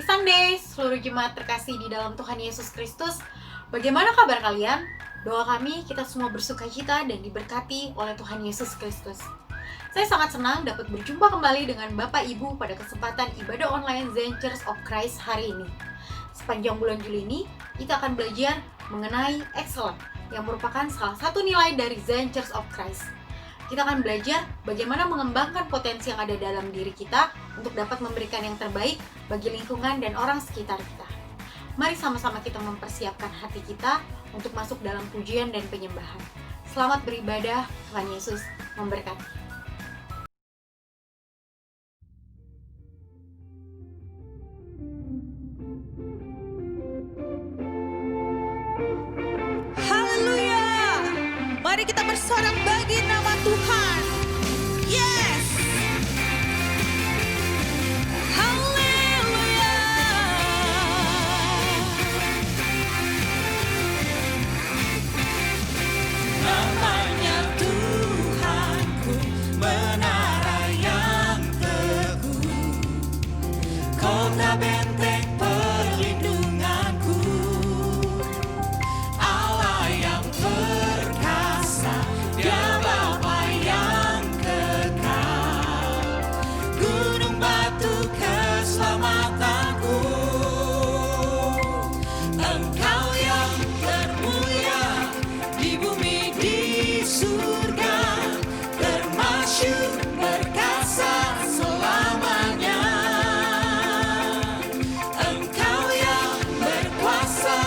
Sunday, seluruh jemaat terkasih di dalam Tuhan Yesus Kristus. Bagaimana kabar kalian? Doa kami kita semua bersukacita dan diberkati oleh Tuhan Yesus Kristus. Saya sangat senang dapat berjumpa kembali dengan Bapak Ibu pada kesempatan ibadah online Zion Church of Christ hari ini. Sepanjang bulan Juli ini, kita akan belajar mengenai excellent, yang merupakan salah satu nilai dari Zion Church of Christ. Kita akan belajar bagaimana mengembangkan potensi yang ada dalam diri kita untuk dapat memberikan yang terbaik bagi lingkungan dan orang sekitar kita. Mari sama-sama kita mempersiapkan hati kita untuk masuk dalam pujian dan penyembahan. Selamat beribadah, Tuhan Yesus memberkati. Mari kita bersorak bagi nama Tuhan. Yes. Haleluya. Namanya Tuhanku, menara yang teguh, kota benteng perlindunganku, Allah yang perkasa, Dia Bapa yang kekal, gunung batu keselamatanku, Engkau yang termulia di bumi di surga, termasyur perkasa selamanya. Engkau yang berkuasa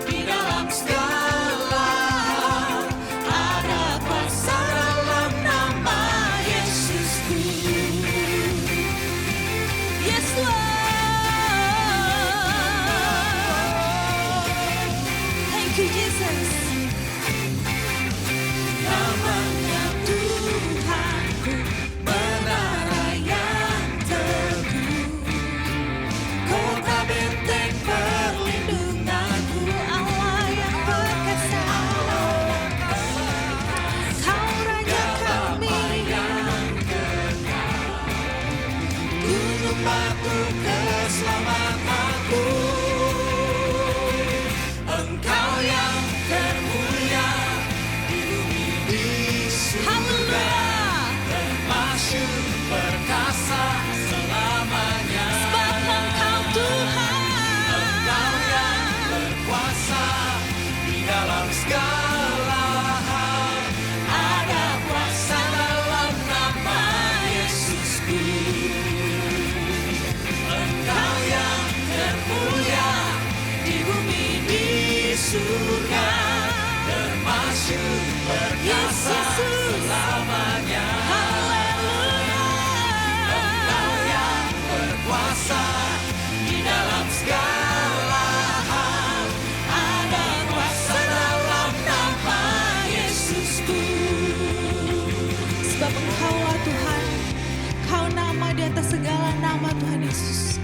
di dalam segala hal, ada kuasa dalam nama Yesusku. Yes Lord, thank you Jesus. Namanya Tuhanku, menara yang teguh, kota benteng perlindunganku, Allah yang perkasa, Kau Raja kami, gunung batu keselamatanku, Engkau yang termulia di bumi di surga, termasyur perkasa selamanya. Sebab Engkau Tuhan, Engkau yang berkuasa di dalam segala hal, ada kuasa dalam nama Yesusku. Engkau yang termulia di bumi di surga, termasyur perkasa selamanya. Haleluya. Engkau yang berkuasa di dalam segala hal, ada kuasa dalam nama Yesusku. Sebab Engkaulah Tuhan, Kau nama di atas segala nama Tuhan Yesus.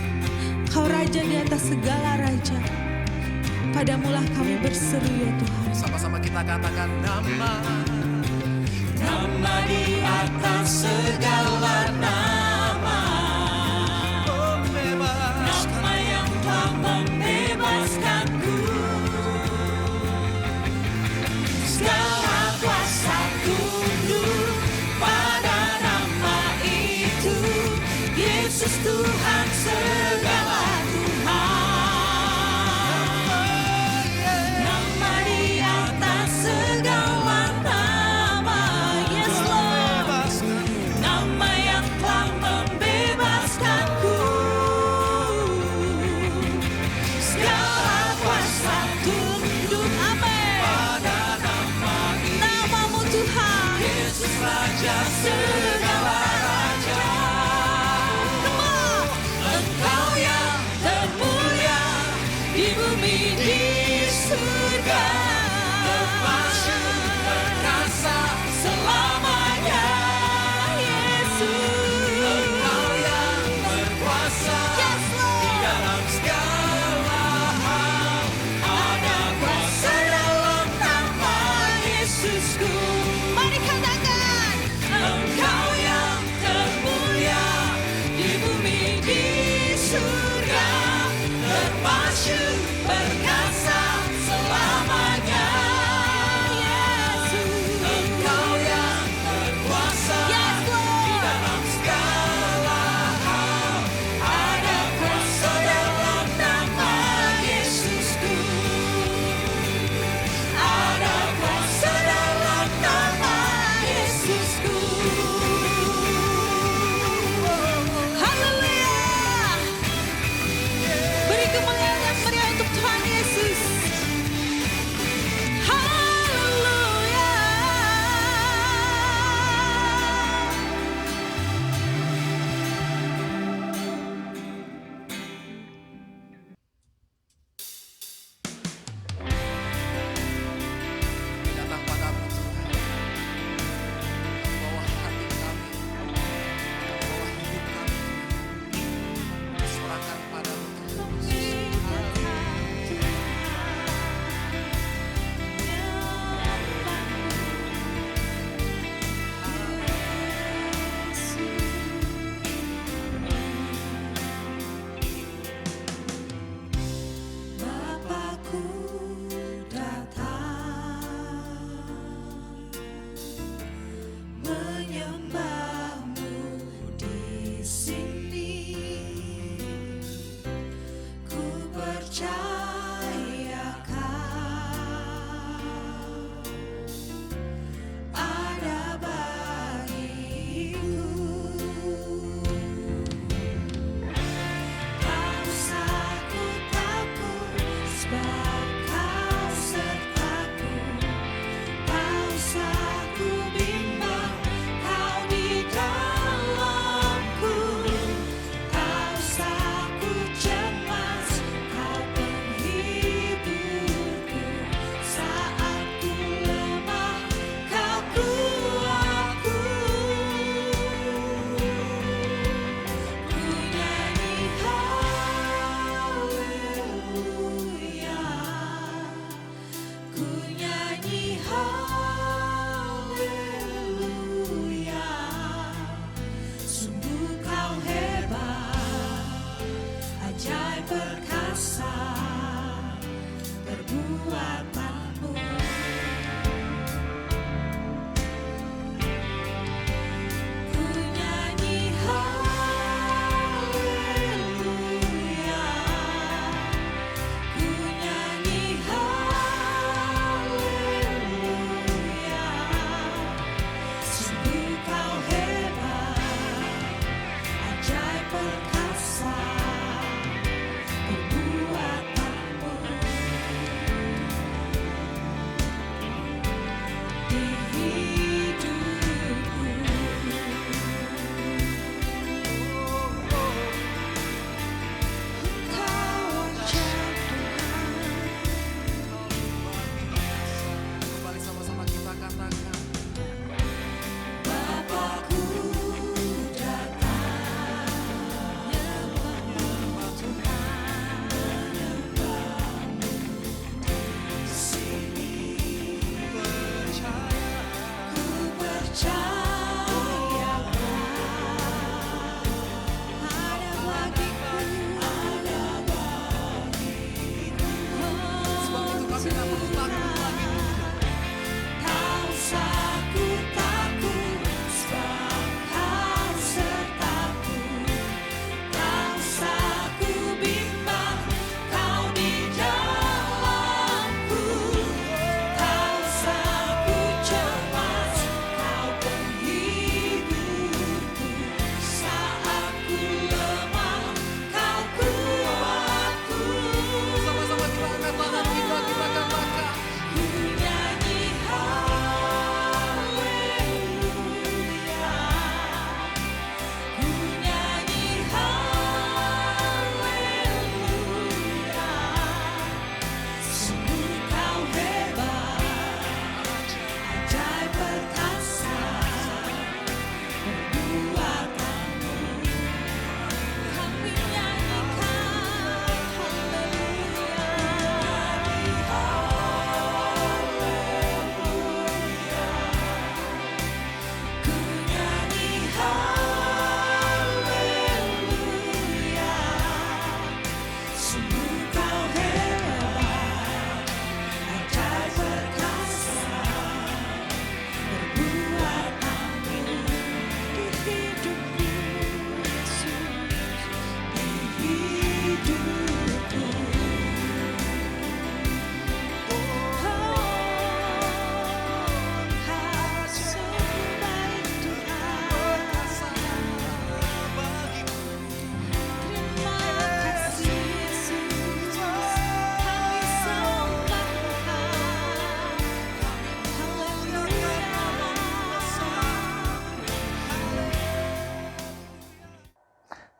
Kau Raja di atas segala raja. Padamulah kami berseru ya Tuhan. Sama-sama kita katakan nama di atas segala nama. Nama yang telah membebaskanku. Segala kuasa tunduk pada nama itu. Yesus Tuhan segala nama di atas segala nama. Yes Lord, nama yang telah membebaskanku. Segala kuasa tunduk, amin, pada nama itu. Namamu Tuhan, Yesus Raja segala raja. Come on. Engkau yang termulia di bumi di surga, termasyur perkasa selamanya. Yesus, Engkau yang berkuasa, yes, di dalam segala hal, ada kuasa dalam nama Yesusku. Mari katakan, Engkau yang termulia di bumi di surga.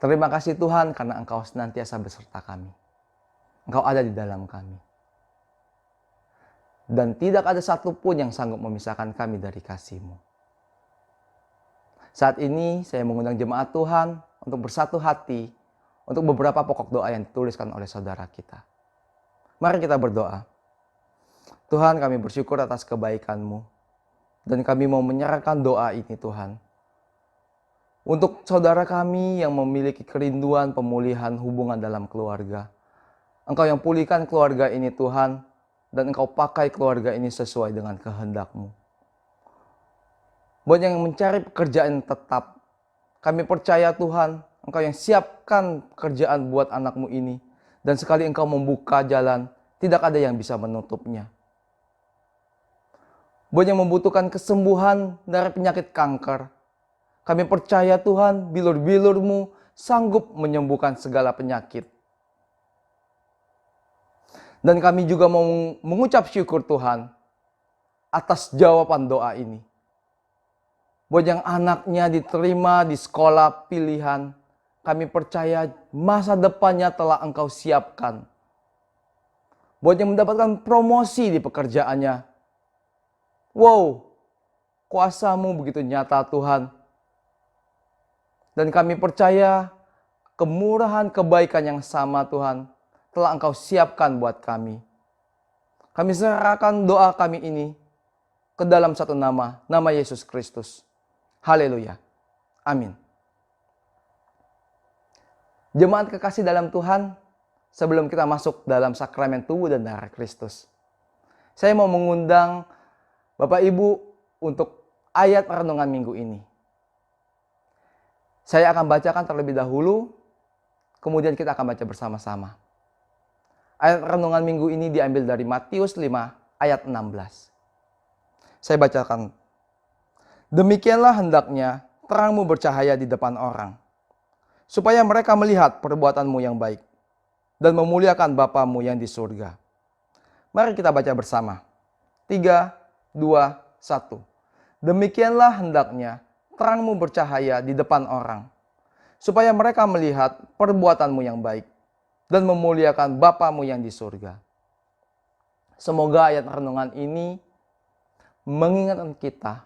Terima kasih Tuhan karena Engkau senantiasa beserta kami. Engkau ada di dalam kami. Dan tidak ada satupun yang sanggup memisahkan kami dari kasih-Mu. Saat ini saya mengundang jemaat Tuhan untuk bersatu hati untuk beberapa pokok doa yang dituliskan oleh saudara kita. Mari kita berdoa. Tuhan, kami bersyukur atas kebaikan-Mu. Dan kami mau menyerahkan doa ini Tuhan. Untuk saudara kami yang memiliki kerinduan pemulihan hubungan dalam keluarga. Engkau yang pulihkan keluarga ini Tuhan. Dan Engkau pakai keluarga ini sesuai dengan kehendak-Mu. Buat yang mencari pekerjaan tetap, kami percaya Tuhan, Engkau yang siapkan pekerjaan buat anak-Mu ini. Dan sekali Engkau membuka jalan, tidak ada yang bisa menutupnya. Buat yang membutuhkan kesembuhan dari penyakit kanker, kami percaya Tuhan, bilur-bilur-Mu sanggup menyembuhkan segala penyakit. Dan kami juga mau mengucap syukur Tuhan atas jawaban doa ini. Buat yang anaknya diterima di sekolah pilihan, kami percaya masa depannya telah Engkau siapkan. Buat yang mendapatkan promosi di pekerjaannya, wow, kuasa-Mu begitu nyata Tuhan. Dan kami percaya kemurahan kebaikan yang sama Tuhan telah Engkau siapkan buat kami. Kami serahkan doa kami ini ke dalam satu nama Yesus Kristus. Haleluya. Amin. Jemaat kekasih dalam Tuhan, sebelum kita masuk dalam sakramen tubuh dan darah Kristus, saya mau mengundang Bapak Ibu untuk ayat renungan minggu ini. Saya akan bacakan terlebih dahulu, kemudian kita akan baca bersama-sama. Ayat renungan minggu ini diambil dari Matius 5 ayat 16. Saya bacakan. Demikianlah hendaknya terangmu bercahaya di depan orang, supaya mereka melihat perbuatanmu yang baik dan memuliakan Bapamu yang di surga. Mari kita baca bersama. 3, 2, 1. Demikianlah hendaknya terangmu bercahaya di depan orang, supaya mereka melihat perbuatanmu yang baik dan memuliakan Bapamu yang di surga. Semoga ayat renungan ini mengingatkan kita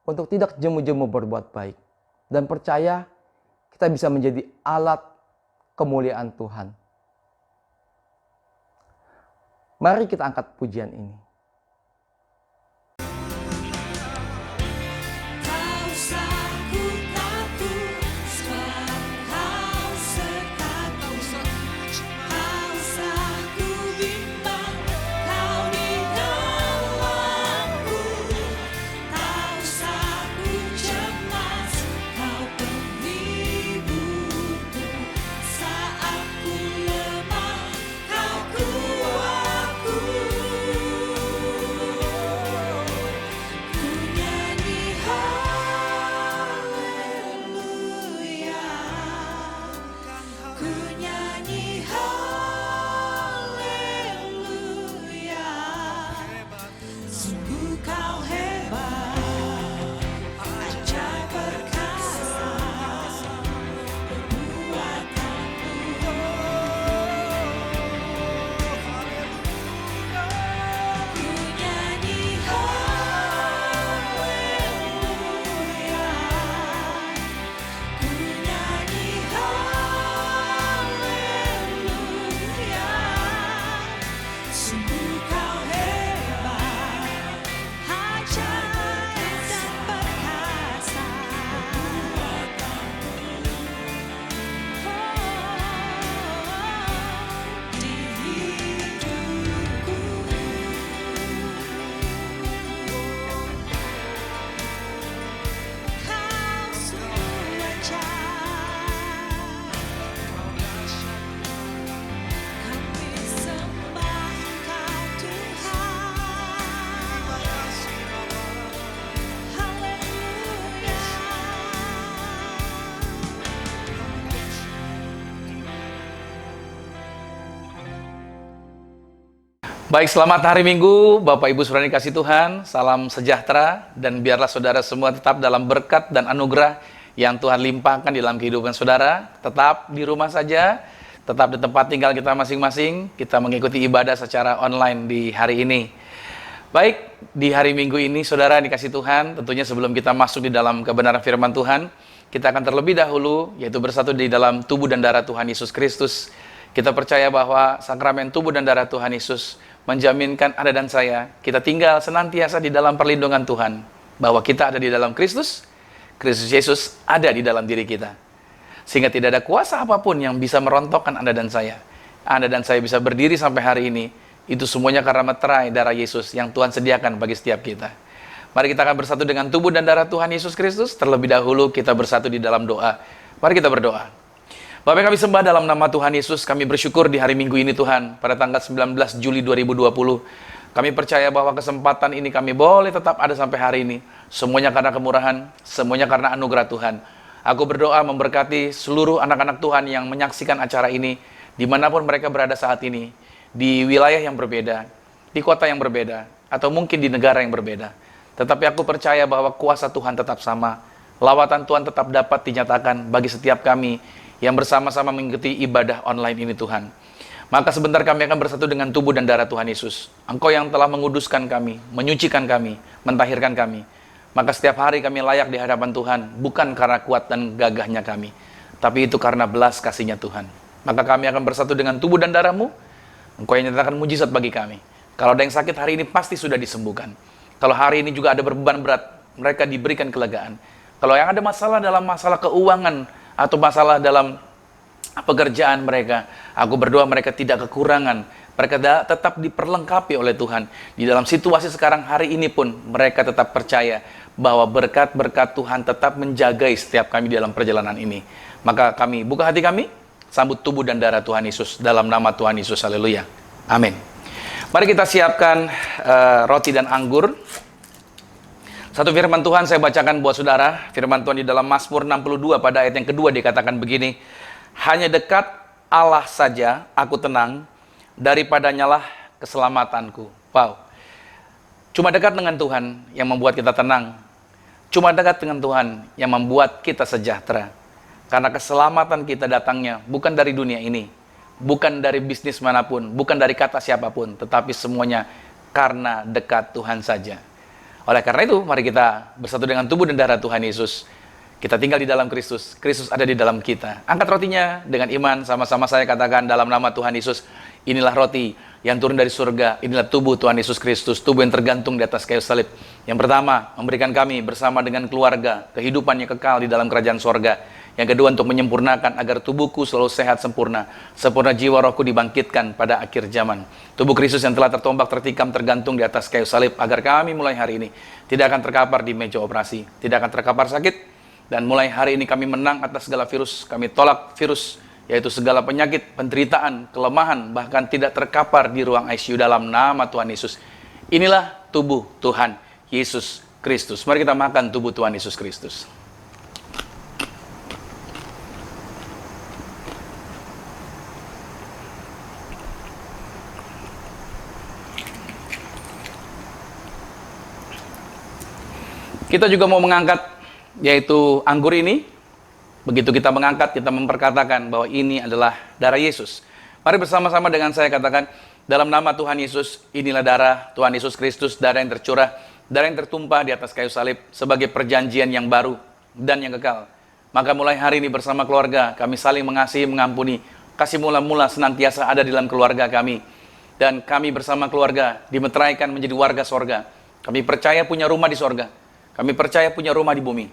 untuk tidak jemu-jemu berbuat baik dan percaya kita bisa menjadi alat kemuliaan Tuhan. Mari kita angkat pujian ini. Baik, selamat hari Minggu, Bapak Ibu Saudara dikasih Tuhan. Salam sejahtera dan biarlah saudara semua tetap dalam berkat dan anugerah yang Tuhan limpahkan di dalam kehidupan saudara. Tetap di rumah saja, tetap di tempat tinggal kita masing-masing. Kita mengikuti ibadah secara online di hari ini. Baik, di hari Minggu ini saudara dikasih Tuhan, tentunya sebelum kita masuk di dalam kebenaran firman Tuhan, kita akan terlebih dahulu, yaitu bersatu di dalam tubuh dan darah Tuhan Yesus Kristus. Kita percaya bahwa sakramen tubuh dan darah Tuhan Yesus menjaminkan Anda dan saya, kita tinggal senantiasa di dalam perlindungan Tuhan. Bahwa kita ada di dalam Kristus, Kristus Yesus ada di dalam diri kita. Sehingga tidak ada kuasa apapun yang bisa merontokkan Anda dan saya. Anda dan saya bisa berdiri sampai hari ini, itu semuanya karena meterai darah Yesus yang Tuhan sediakan bagi setiap kita. Mari kita akan bersatu dengan tubuh dan darah Tuhan Yesus Kristus. Terlebih dahulu kita bersatu di dalam doa. Mari kita berdoa. Bapa yang kami sembah dalam nama Tuhan Yesus, kami bersyukur di hari Minggu ini Tuhan, pada tanggal 19 Juli 2020. Kami percaya bahwa kesempatan ini kami boleh tetap ada sampai hari ini. Semuanya karena kemurahan, semuanya karena anugerah Tuhan. Aku berdoa memberkati seluruh anak-anak Tuhan yang menyaksikan acara ini, dimanapun mereka berada saat ini, di wilayah yang berbeda, di kota yang berbeda, atau mungkin di negara yang berbeda. Tetapi aku percaya bahwa kuasa Tuhan tetap sama. Lawatan Tuhan tetap dapat dinyatakan bagi setiap kami yang bersama-sama mengikuti ibadah online ini Tuhan. Maka sebentar kami akan bersatu dengan tubuh dan darah Tuhan Yesus. Engkau yang telah menguduskan kami, menyucikan kami, mentahirkan kami. Maka setiap hari kami layak di hadapan Tuhan, bukan karena kuat dan gagahnya kami, tapi itu karena belas kasih-Nya Tuhan. Maka kami akan bersatu dengan tubuh dan darah-Mu. Engkau yang nyatakan mujizat bagi kami. Kalau ada yang sakit hari ini pasti sudah disembuhkan. Kalau hari ini juga ada beban berat, mereka diberikan kelegaan. Kalau yang ada masalah dalam masalah keuangan atau masalah dalam pekerjaan mereka, aku berdoa mereka tidak kekurangan. Mereka tetap diperlengkapi oleh Tuhan. Di dalam situasi sekarang hari ini pun mereka tetap percaya bahwa berkat-berkat Tuhan tetap menjagai setiap kami di dalam perjalanan ini. Maka kami buka hati kami, sambut tubuh dan darah Tuhan Yesus dalam nama Tuhan Yesus. Haleluya. Amin. Mari kita siapkan roti dan anggur. Satu firman Tuhan saya bacakan buat saudara. Firman Tuhan di dalam Mazmur 62 pada ayat yang kedua dikatakan begini. Hanya dekat Allah saja aku tenang, daripadanya lah keselamatanku. Wow. Cuma dekat dengan Tuhan yang membuat kita tenang. Cuma dekat dengan Tuhan yang membuat kita sejahtera. Karena keselamatan kita datangnya bukan dari dunia ini. Bukan dari bisnis manapun, bukan dari kata siapapun, tetapi semuanya karena dekat Tuhan saja. Oleh karena itu, mari kita bersatu dengan tubuh dan darah Tuhan Yesus. Kita tinggal di dalam Kristus, Kristus ada di dalam kita. Angkat rotinya dengan iman, sama-sama saya katakan dalam nama Tuhan Yesus. Inilah roti yang turun dari surga, inilah tubuh Tuhan Yesus Kristus, tubuh yang tergantung di atas kayu salib. Yang pertama, memberikan kami bersama dengan keluarga, kehidupan yang kekal di dalam kerajaan surga. Yang kedua, untuk menyempurnakan agar tubuhku selalu sehat sempurna. Sempurna jiwa rohku dibangkitkan pada akhir zaman. Tubuh Kristus yang telah tertombak, tertikam, tergantung di atas kayu salib. Agar kami mulai hari ini tidak akan terkapar di meja operasi. Tidak akan terkapar sakit. Dan mulai hari ini kami menang atas segala virus. Kami tolak virus, yaitu segala penyakit, penderitaan, kelemahan. Bahkan tidak terkapar di ruang ICU dalam nama Tuhan Yesus. Inilah tubuh Tuhan Yesus Kristus. Mari kita makan tubuh Tuhan Yesus Kristus. Kita juga mau mengangkat, yaitu anggur ini. Begitu kita mengangkat, kita memperkatakan bahwa ini adalah darah Yesus. Mari bersama-sama dengan saya katakan, dalam nama Tuhan Yesus, inilah darah Tuhan Yesus Kristus, darah yang tercurah, darah yang tertumpah di atas kayu salib, sebagai perjanjian yang baru dan yang kekal. Maka mulai hari ini bersama keluarga, kami saling mengasihi, mengampuni. Kasih mula-mula senantiasa ada di dalam keluarga kami. Dan kami bersama keluarga dimeteraikan menjadi warga sorga. Kami percaya punya rumah di sorga. Kami percaya punya rumah di bumi.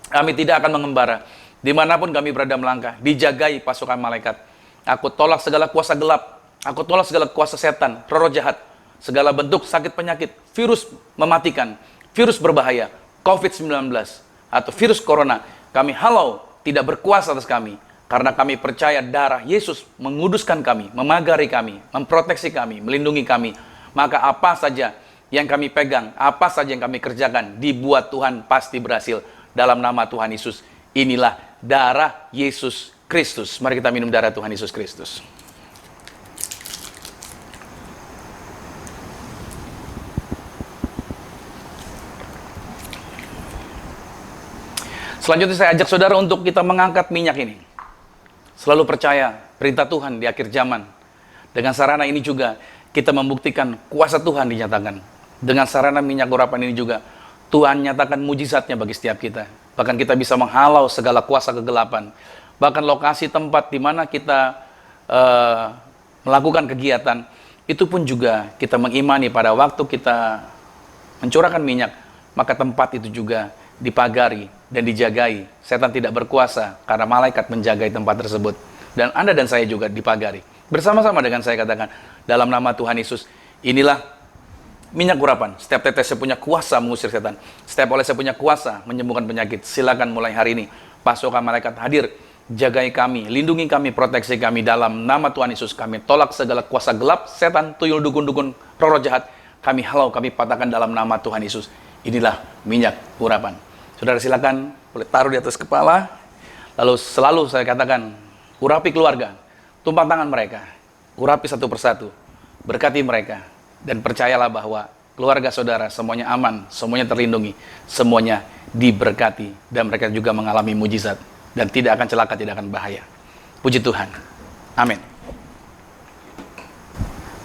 Kami tidak akan mengembara. Dimanapun kami berada melangkah, dijagai pasukan malaikat. Aku tolak segala kuasa gelap. Aku tolak segala kuasa setan, roh jahat. Segala bentuk sakit penyakit, virus mematikan, virus berbahaya, COVID-19, atau virus corona. Kami halau, tidak berkuasa atas kami. Karena kami percaya darah Yesus menguduskan kami, memagari kami, memproteksi kami, melindungi kami. Maka apa saja yang kami pegang, apa saja yang kami kerjakan, dibuat Tuhan pasti berhasil. Dalam nama Tuhan Yesus, inilah darah Yesus Kristus. Mari kita minum darah Tuhan Yesus Kristus. Selanjutnya saya ajak saudara untuk kita mengangkat minyak ini. Selalu percaya perintah Tuhan di akhir zaman. Dengan sarana ini juga kita membuktikan kuasa Tuhan dinyatakan. Dengan sarana minyak urapan ini juga Tuhan nyatakan mujizatnya bagi setiap kita. Bahkan kita bisa menghalau segala kuasa kegelapan. Bahkan lokasi tempat di mana kita melakukan kegiatan, itu pun juga kita mengimani pada waktu kita mencurahkan minyak, maka tempat itu juga dipagari dan dijagai. Setan tidak berkuasa karena malaikat menjagai tempat tersebut. Dan Anda dan saya juga dipagari. Bersama-sama dengan saya katakan, dalam nama Tuhan Yesus, inilah minyak urapan. Setiap tetesnya punya kuasa mengusir setan. Setiap olesnya punya kuasa menyembuhkan penyakit. Silakan mulai hari ini, pasukan malaikat hadir, jagai kami, lindungi kami, proteksi kami dalam nama Tuhan Yesus. Kami tolak segala kuasa gelap, setan, tuyul, dukun-dukun, roh jahat. Kami halau, kami patahkan dalam nama Tuhan Yesus. Inilah minyak urapan. Saudara silakan boleh taruh di atas kepala. Lalu selalu saya katakan, urapi keluarga, tumpang tangan mereka, urapi satu persatu, berkati mereka, dan percayalah bahwa keluarga saudara semuanya aman, semuanya terlindungi, semuanya diberkati, dan mereka juga mengalami mujizat, dan tidak akan celaka, tidak akan bahaya. Puji Tuhan. Amin.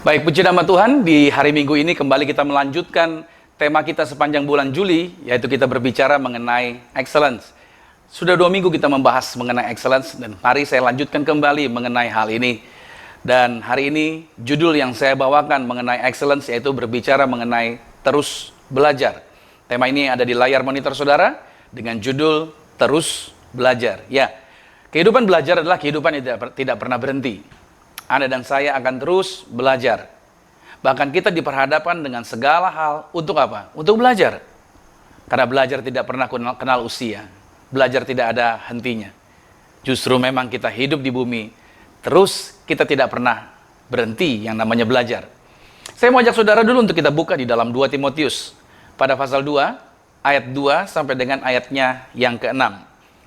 Baik, puji nama Tuhan, di hari Minggu ini kembali kita melanjutkan tema kita sepanjang bulan Juli, yaitu kita berbicara mengenai excellence. Sudah 2 minggu kita membahas mengenai excellence, dan mari saya lanjutkan kembali mengenai hal ini. Dan hari ini judul yang saya bawakan mengenai excellence yaitu berbicara mengenai terus belajar. Tema ini ada di layar monitor saudara dengan judul terus belajar. Ya, kehidupan belajar adalah kehidupan yang tidak pernah berhenti. Anda dan saya akan terus belajar. Bahkan kita diperhadapkan dengan segala hal untuk apa? Untuk belajar. Karena belajar tidak pernah kenal usia. Belajar tidak ada hentinya. Justru memang kita hidup di bumi, terus kita tidak pernah berhenti yang namanya belajar. Saya mau ajak saudara dulu untuk kita buka di dalam 2 Timotius. Pada pasal 2, ayat 2 sampai dengan ayatnya yang ke-6.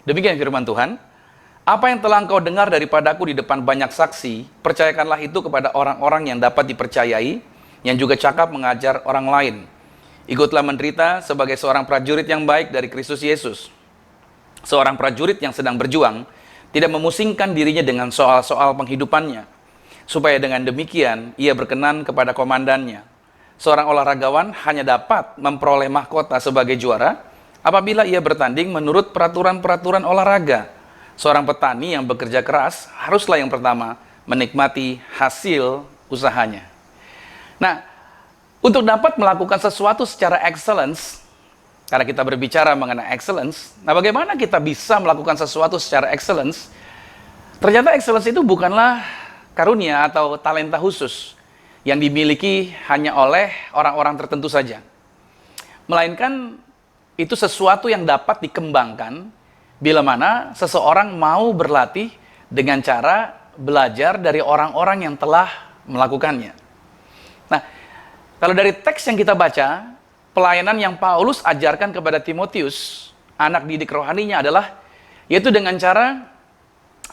Demikian firman Tuhan. Apa yang telah engkau dengar daripadaku di depan banyak saksi, percayakanlah itu kepada orang-orang yang dapat dipercayai, yang juga cakap mengajar orang lain. Ikutlah menderita sebagai seorang prajurit yang baik dari Kristus Yesus. Seorang prajurit yang sedang berjuang, tidak memusingkan dirinya dengan soal-soal penghidupannya, supaya dengan demikian ia berkenan kepada komandannya. Seorang olahragawan hanya dapat memperoleh mahkota sebagai juara apabila ia bertanding menurut peraturan-peraturan olahraga. Seorang petani yang bekerja keras haruslah yang pertama menikmati hasil usahanya. Nah, untuk dapat melakukan sesuatu secara excellence, karena kita berbicara mengenai excellence, nah bagaimana kita bisa melakukan sesuatu secara excellence? Ternyata excellence itu bukanlah karunia atau talenta khusus yang dimiliki hanya oleh orang-orang tertentu saja. Melainkan itu sesuatu yang dapat dikembangkan bila mana seseorang mau berlatih dengan cara belajar dari orang-orang yang telah melakukannya. Nah, kalau dari teks yang kita baca, pelayanan yang Paulus ajarkan kepada Timotius, anak didik rohaninya adalah, yaitu dengan cara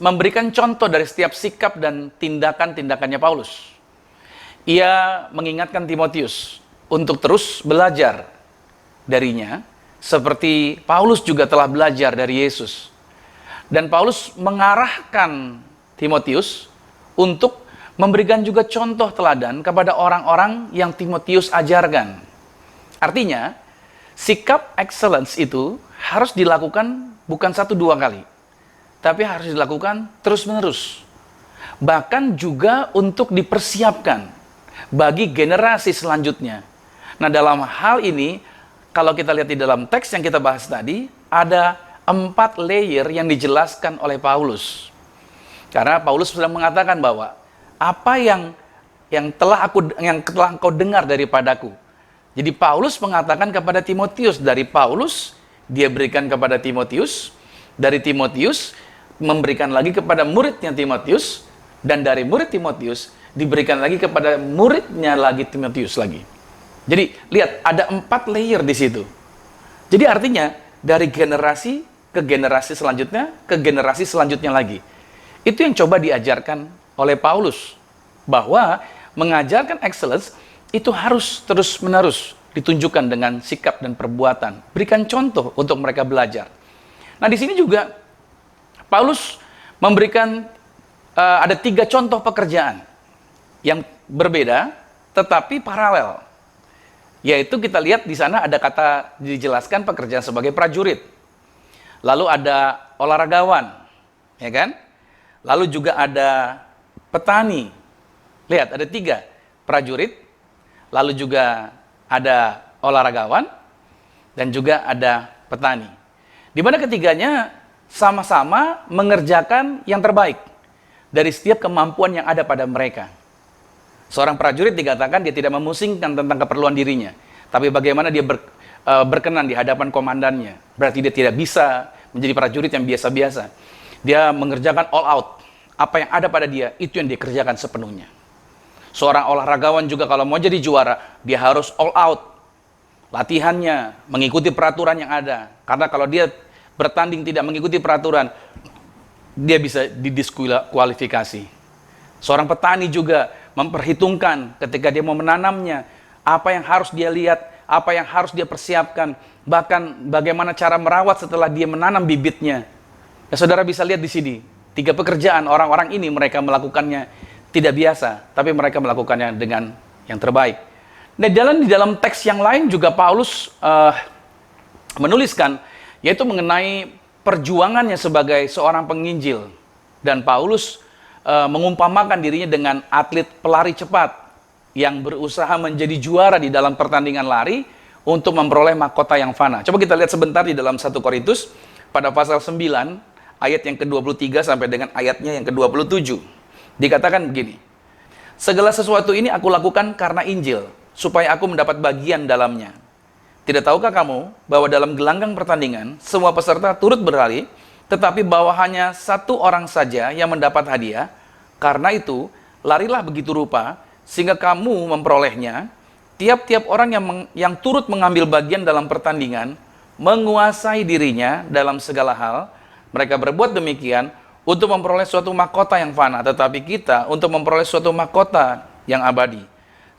memberikan contoh dari setiap sikap dan tindakan-tindakannya Paulus. Ia mengingatkan Timotius untuk terus belajar darinya, seperti Paulus juga telah belajar dari Yesus. Dan Paulus mengarahkan Timotius untuk memberikan juga contoh teladan kepada orang-orang yang Timotius ajarkan. Artinya, sikap excellence itu harus dilakukan bukan 1-2 kali, tapi harus dilakukan terus-menerus. Bahkan juga untuk dipersiapkan bagi generasi selanjutnya. Nah, dalam hal ini, kalau kita lihat di dalam teks yang kita bahas tadi, ada 4 layer yang dijelaskan oleh Paulus. Karena Paulus sudah mengatakan bahwa apa yang telah engkau dengar daripadaku. Jadi Paulus mengatakan kepada Timotius, dari Paulus dia berikan kepada Timotius, dari Timotius memberikan lagi kepada muridnya Timotius, dan dari murid Timotius diberikan lagi kepada muridnya lagi Timotius lagi. Jadi lihat, ada 4 layer di situ. Jadi artinya dari generasi ke generasi selanjutnya ke generasi selanjutnya lagi. Itu yang coba diajarkan oleh Paulus, bahwa mengajarkan excellence itu harus terus-menerus ditunjukkan dengan sikap dan perbuatan. Berikan contoh untuk mereka belajar. Nah, di sini juga Paulus memberikan ada 3 contoh pekerjaan yang berbeda tetapi paralel. Yaitu kita lihat di sana ada kata dijelaskan pekerjaan sebagai prajurit. Lalu ada olahragawan, ya kan? Lalu juga ada petani. Lihat, ada 3, prajurit, lalu juga ada olahragawan, dan juga ada petani. Di mana ketiganya sama-sama mengerjakan yang terbaik dari setiap kemampuan yang ada pada mereka. Seorang prajurit dikatakan dia tidak memusingkan tentang keperluan dirinya, tapi bagaimana dia berkenan di hadapan komandannya. Berarti dia tidak bisa menjadi prajurit yang biasa-biasa. Dia mengerjakan all out. Apa yang ada pada dia, itu yang dia kerjakan sepenuhnya. Seorang olahragawan juga kalau mau jadi juara, dia harus all out. Latihannya, mengikuti peraturan yang ada. Karena kalau dia bertanding tidak mengikuti peraturan, dia bisa didiskualifikasi. Seorang petani juga memperhitungkan ketika dia mau menanamnya, apa yang harus dia lihat, apa yang harus dia persiapkan, bahkan bagaimana cara merawat setelah dia menanam bibitnya. Ya, saudara bisa lihat di sini, 3 pekerjaan orang-orang ini mereka melakukannya tidak biasa, tapi mereka melakukannya dengan yang terbaik. Nah, di dalam teks yang lain juga Paulus menuliskan, yaitu mengenai perjuangannya sebagai seorang penginjil. Dan Paulus mengumpamakan dirinya dengan atlet pelari cepat yang berusaha menjadi juara di dalam pertandingan lari untuk memperoleh mahkota yang fana. Coba kita lihat sebentar di dalam 1 Korintus pada pasal 9 ayat yang ke-23 sampai dengan ayatnya yang ke-27. Dikatakan begini, segala sesuatu ini aku lakukan karena Injil, supaya aku mendapat bagian dalamnya. Tidak tahukah kamu bahwa dalam gelanggang pertandingan semua peserta turut berlari, tetapi bahwa hanya 1 orang saja yang mendapat hadiah? Karena itu, larilah begitu rupa, sehingga kamu memperolehnya. Tiap-tiap orang yang turut mengambil bagian dalam pertandingan, menguasai dirinya dalam segala hal. Mereka berbuat demikian untuk memperoleh suatu mahkota yang fana, tetapi kita untuk memperoleh suatu mahkota yang abadi.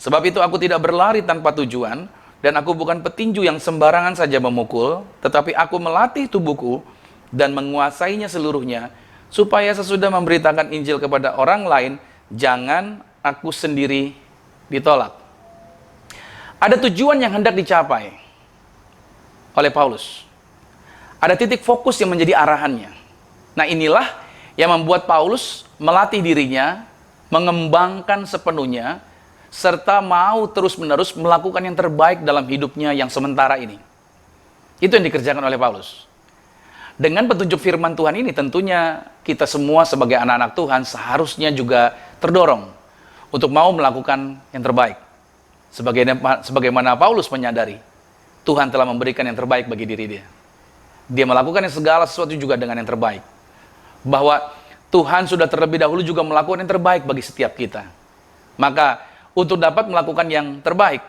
Sebab itu aku tidak berlari tanpa tujuan, dan aku bukan petinju yang sembarangan saja memukul, tetapi aku melatih tubuhku dan menguasainya seluruhnya, supaya sesudah memberitakan Injil kepada orang lain, jangan aku sendiri ditolak. Ada tujuan yang hendak dicapai oleh Paulus. Ada titik fokus yang menjadi arahannya. Nah, inilah yang membuat Paulus melatih dirinya, mengembangkan sepenuhnya, serta mau terus-menerus melakukan yang terbaik dalam hidupnya yang sementara ini. Itu yang dikerjakan oleh Paulus. Dengan petunjuk firman Tuhan ini tentunya kita semua sebagai anak-anak Tuhan seharusnya juga terdorong untuk mau melakukan yang terbaik. Sebagaimana Paulus menyadari, Tuhan telah memberikan yang terbaik bagi diri dia. Dia melakukan yang segala sesuatu juga dengan yang terbaik. Bahwa Tuhan sudah terlebih dahulu juga melakukan yang terbaik bagi setiap kita. Maka untuk dapat melakukan yang terbaik,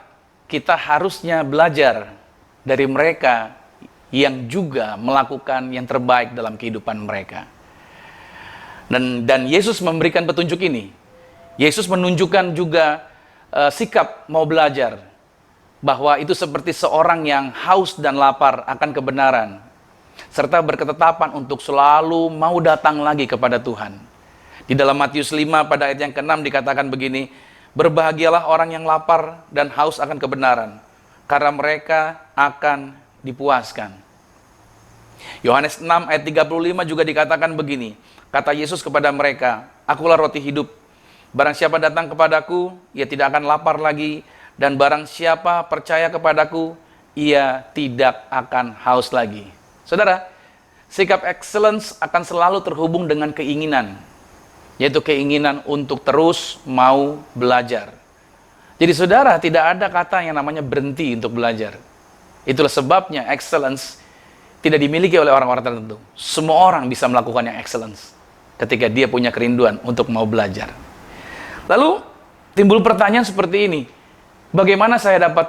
kita harusnya belajar dari mereka yang juga melakukan yang terbaik dalam kehidupan mereka. Dan Yesus memberikan petunjuk ini. Yesus menunjukkan juga sikap mau belajar, bahwa itu seperti seorang yang haus dan lapar akan kebenaran, serta berketetapan untuk selalu mau datang lagi kepada Tuhan. Di dalam Matius 5 pada ayat yang ke-6 dikatakan begini, berbahagialah orang yang lapar dan haus akan kebenaran, karena mereka akan dipuaskan. Yohanes 6 ayat 35 juga dikatakan begini, kata Yesus kepada mereka, akulah roti hidup. Barang siapa datang kepadaku, ia tidak akan lapar lagi, dan barang siapa percaya kepadaku, ia tidak akan haus lagi. Saudara, sikap excellence akan selalu terhubung dengan keinginan, yaitu keinginan untuk terus mau belajar. Jadi saudara, tidak ada kata yang namanya berhenti untuk belajar. Itulah sebabnya excellence tidak dimiliki oleh orang-orang tertentu. Semua orang bisa melakukan yang excellence ketika dia punya kerinduan untuk mau belajar. Lalu timbul pertanyaan seperti ini, bagaimana saya dapat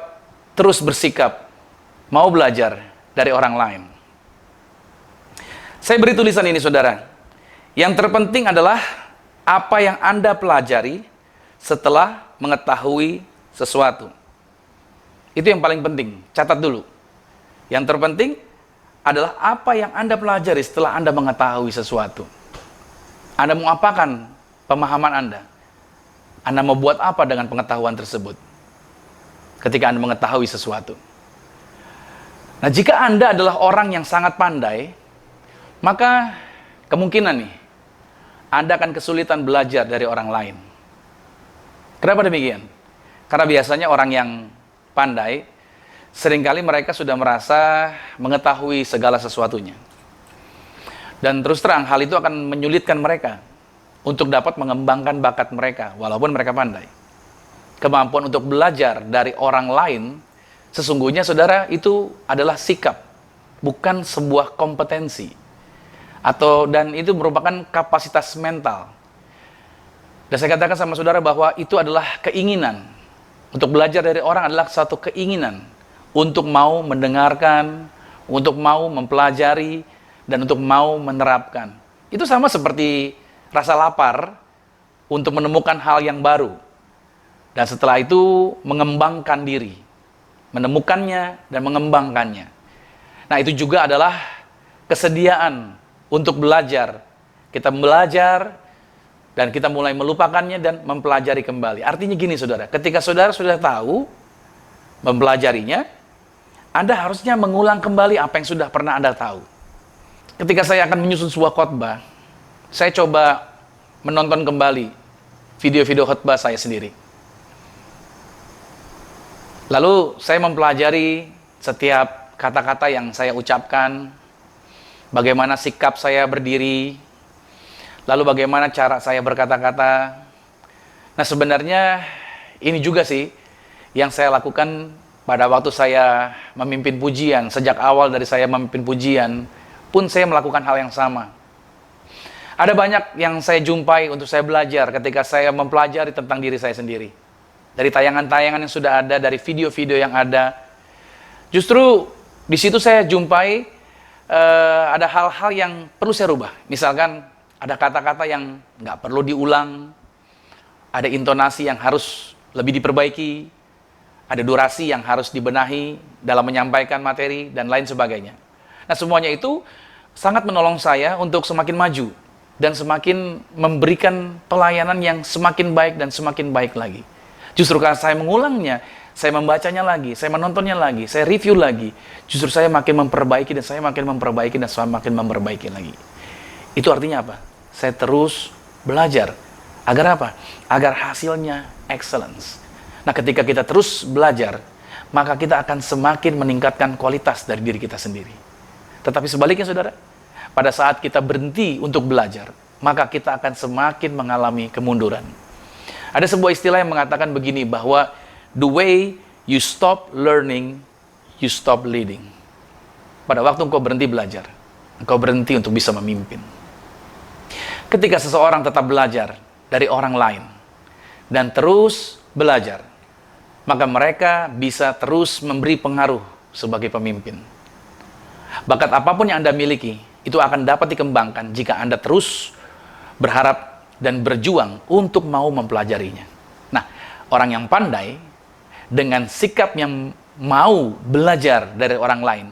terus bersikap mau belajar dari orang lain? Saya beri tulisan ini saudara, yang terpenting adalah apa yang Anda pelajari setelah mengetahui sesuatu. Itu yang paling penting, catat dulu. Yang terpenting adalah apa yang Anda pelajari setelah Anda mengetahui sesuatu. Anda mau apakan pemahaman Anda? Anda mau buat apa dengan pengetahuan tersebut ketika Anda mengetahui sesuatu? Nah, jika Anda adalah orang yang sangat pandai, maka kemungkinan nih, Anda akan kesulitan belajar dari orang lain. Kenapa demikian? Karena biasanya orang yang pandai, seringkali mereka sudah merasa mengetahui segala sesuatunya. Dan terus terang, hal itu akan menyulitkan mereka untuk dapat mengembangkan bakat mereka, walaupun mereka pandai. Kemampuan untuk belajar dari orang lain, sesungguhnya saudara, itu adalah sikap, bukan sebuah kompetensi. Dan itu merupakan kapasitas mental. Dan saya katakan sama saudara bahwa itu adalah keinginan. Untuk belajar dari orang adalah satu keinginan untuk mau mendengarkan, untuk mau mempelajari, dan untuk mau menerapkan. Itu sama seperti rasa lapar untuk menemukan hal yang baru. Dan setelah itu mengembangkan diri, menemukannya dan mengembangkannya. Nah, itu juga adalah kesediaan untuk belajar. Kita belajar dan kita mulai melupakannya dan mempelajari kembali. Artinya gini saudara, ketika saudara sudah tahu mempelajarinya, Anda harusnya mengulang kembali apa yang sudah pernah Anda tahu. Ketika saya akan menyusun sebuah khotbah, saya coba menonton kembali video-video khotbah saya sendiri. Lalu saya mempelajari setiap kata-kata yang saya ucapkan, bagaimana sikap saya berdiri, lalu bagaimana cara saya berkata-kata. Nah, sebenarnya ini juga sih yang saya lakukan pada waktu saya memimpin pujian. Sejak awal dari saya memimpin pujian pun saya melakukan hal yang sama. Ada banyak yang saya jumpai untuk saya belajar ketika saya mempelajari tentang diri saya sendiri. Dari tayangan-tayangan yang sudah ada, dari video-video yang ada. Justru di situ saya jumpai ada hal-hal yang perlu saya rubah. Misalkan ada kata-kata yang nggak perlu diulang, ada intonasi yang harus lebih diperbaiki, ada durasi yang harus dibenahi dalam menyampaikan materi, dan lain sebagainya. Nah, semuanya itu sangat menolong saya untuk semakin maju dan semakin memberikan pelayanan yang semakin baik dan semakin baik lagi. Justru karena saya mengulangnya, saya membacanya lagi, saya menontonnya lagi, saya review lagi, justru saya makin memperbaiki dan saya makin memperbaiki dan saya makin memperbaiki lagi. Itu artinya apa? Saya terus belajar. Agar apa? Agar hasilnya excellence. Nah, ketika kita terus belajar, maka kita akan semakin meningkatkan kualitas dari diri kita sendiri. Tetapi sebaliknya saudara, pada saat kita berhenti untuk belajar, maka kita akan semakin mengalami kemunduran. Ada sebuah istilah yang mengatakan begini, bahwa the way you stop learning, you stop leading. Pada waktu engkau berhenti belajar, engkau berhenti untuk bisa memimpin. Ketika seseorang tetap belajar dari orang lain dan terus belajar, maka mereka bisa terus memberi pengaruh sebagai pemimpin. Bakat apapun yang Anda miliki, itu akan dapat dikembangkan jika Anda terus berharap dan berjuang untuk mau mempelajarinya. Nah, orang yang pandai dengan sikap yang mau belajar dari orang lain,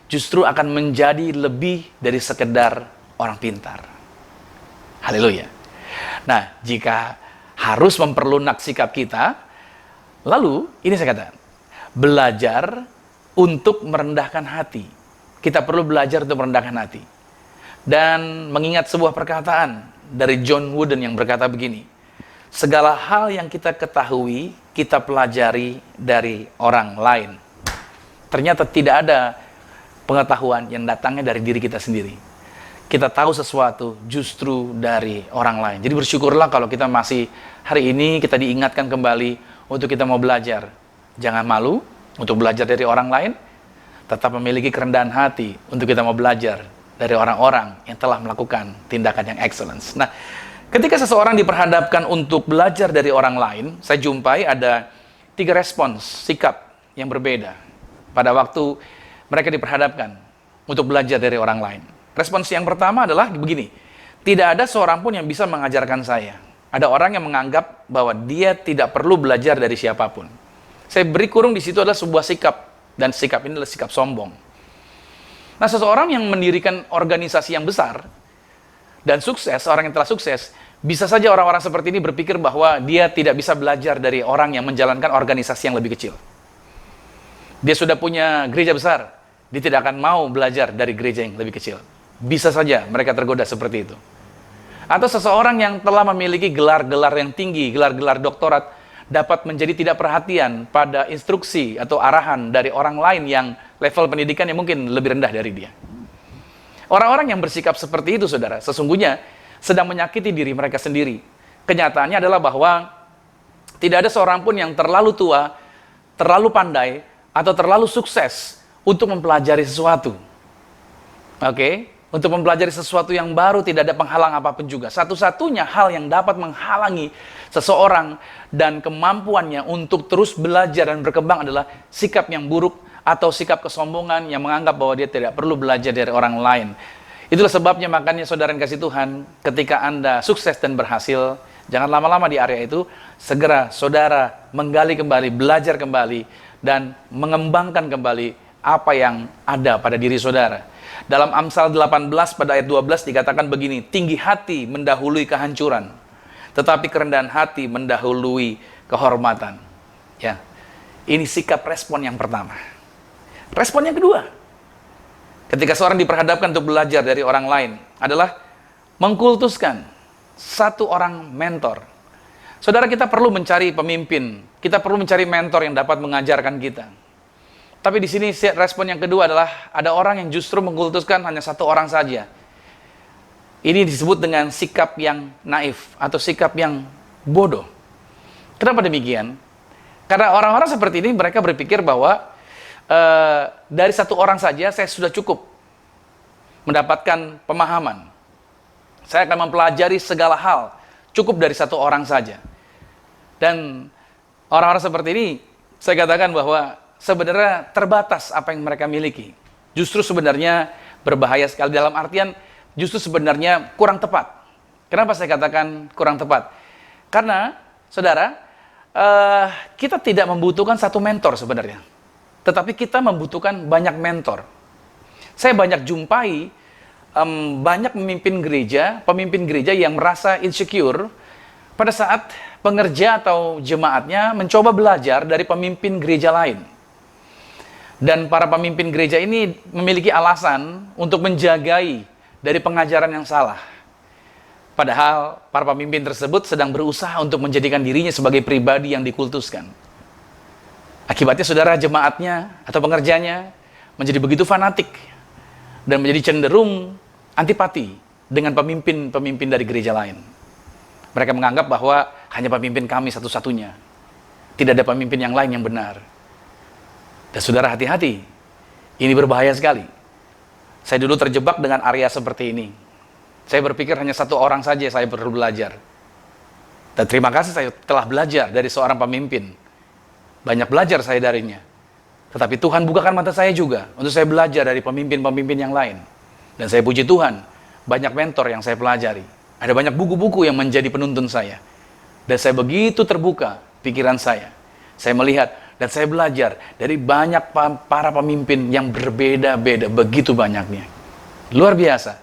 justru akan menjadi lebih dari sekedar orang pintar. Haleluya. Nah, jika harus memperlunak sikap kita, lalu ini saya katakan, belajar untuk merendahkan hati. Kita perlu belajar untuk merendahkan hati. Dan mengingat sebuah perkataan dari John Wooden yang berkata begini, segala hal yang kita ketahui, kita pelajari dari orang lain. Ternyata tidak ada pengetahuan yang datangnya dari diri kita sendiri. Kita tahu sesuatu justru dari orang lain. Jadi bersyukurlah kalau kita masih hari ini kita diingatkan kembali untuk kita mau belajar. Jangan malu untuk belajar dari orang lain. Tetap memiliki kerendahan hati untuk kita mau belajar dari orang-orang yang telah melakukan tindakan yang excellence. Nah, ketika seseorang diperhadapkan untuk belajar dari orang lain, saya jumpai ada 3 respons sikap yang berbeda pada waktu mereka diperhadapkan untuk belajar dari orang lain. Respons yang pertama adalah begini, tidak ada seorang pun yang bisa mengajarkan saya. Ada orang yang menganggap bahwa dia tidak perlu belajar dari siapapun. Saya beri kurung di situ adalah sebuah sikap. Dan sikap ini adalah sikap sombong. Nah, seseorang yang mendirikan organisasi yang besar dan sukses, orang yang telah sukses, bisa saja orang-orang seperti ini berpikir bahwa dia tidak bisa belajar dari orang yang menjalankan organisasi yang lebih kecil. Dia sudah punya gereja besar, dia tidak akan mau belajar dari gereja yang lebih kecil. Bisa saja mereka tergoda seperti itu. Atau seseorang yang telah memiliki gelar-gelar yang tinggi, gelar-gelar doktorat, dapat menjadi tidak perhatian pada instruksi atau arahan dari orang lain yang level pendidikan yang mungkin lebih rendah dari dia. Orang-orang yang bersikap seperti itu, saudara, sesungguhnya sedang menyakiti diri mereka sendiri. Kenyataannya adalah bahwa tidak ada seorang pun yang terlalu tua, terlalu pandai, atau terlalu sukses untuk mempelajari sesuatu. Oke? Untuk mempelajari sesuatu yang baru tidak ada penghalang apapun juga. Satu-satunya hal yang dapat menghalangi seseorang dan kemampuannya untuk terus belajar dan berkembang adalah sikap yang buruk atau sikap kesombongan yang menganggap bahwa dia tidak perlu belajar dari orang lain. Itulah sebabnya makanya saudara yang kasih Tuhan, ketika Anda sukses dan berhasil, jangan lama-lama di area itu, segera saudara menggali kembali, belajar kembali, dan mengembangkan kembali apa yang ada pada diri saudara. Dalam Amsal 18 pada ayat 12 dikatakan begini, tinggi hati mendahului kehancuran, tetapi kerendahan hati mendahului kehormatan. Ya, ini sikap respon yang pertama. Respon yang kedua, ketika seorang diperhadapkan untuk belajar dari orang lain, adalah mengkultuskan satu orang mentor. Saudara, kita perlu mencari pemimpin, kita perlu mencari mentor yang dapat mengajarkan kita. Tapi di sini respon yang kedua adalah ada orang yang justru mengkultuskan hanya satu orang saja. Ini disebut dengan sikap yang naif atau sikap yang bodoh. Kenapa demikian? Karena orang-orang seperti ini mereka berpikir bahwa dari satu orang saja saya sudah cukup mendapatkan pemahaman. Saya akan mempelajari segala hal, cukup dari satu orang saja. Dan orang-orang seperti ini, saya katakan bahwa sebenarnya terbatas apa yang mereka miliki. Justru sebenarnya berbahaya sekali, dalam artian justru sebenarnya kurang tepat. Kenapa saya katakan kurang tepat? Karena, saudara, kita tidak membutuhkan satu mentor sebenarnya. Tetapi kita membutuhkan banyak mentor. Saya banyak jumpai banyak pemimpin gereja yang merasa insecure pada saat pengerja atau jemaatnya mencoba belajar dari pemimpin gereja lain. Dan para pemimpin gereja ini memiliki alasan untuk menjagai dari pengajaran yang salah. Padahal para pemimpin tersebut sedang berusaha untuk menjadikan dirinya sebagai pribadi yang dikultuskan. Akibatnya saudara, jemaatnya atau pengerjanya menjadi begitu fanatik dan menjadi cenderung antipati dengan pemimpin-pemimpin dari gereja lain. Mereka menganggap bahwa hanya pemimpin kami satu-satunya. Tidak ada pemimpin yang lain yang benar. Dan saudara, hati-hati. Ini berbahaya sekali. Saya dulu terjebak dengan area seperti ini. Saya berpikir hanya satu orang saja saya perlu belajar. Dan terima kasih saya telah belajar dari seorang pemimpin. Banyak belajar saya darinya. Tetapi Tuhan bukakan mata saya juga untuk saya belajar dari pemimpin-pemimpin yang lain. Dan saya puji Tuhan, banyak mentor yang saya pelajari. Ada banyak buku-buku yang menjadi penuntun saya. Dan saya begitu terbuka pikiran saya. Saya melihat dan saya belajar dari banyak para pemimpin yang berbeda-beda, begitu banyaknya. Luar biasa.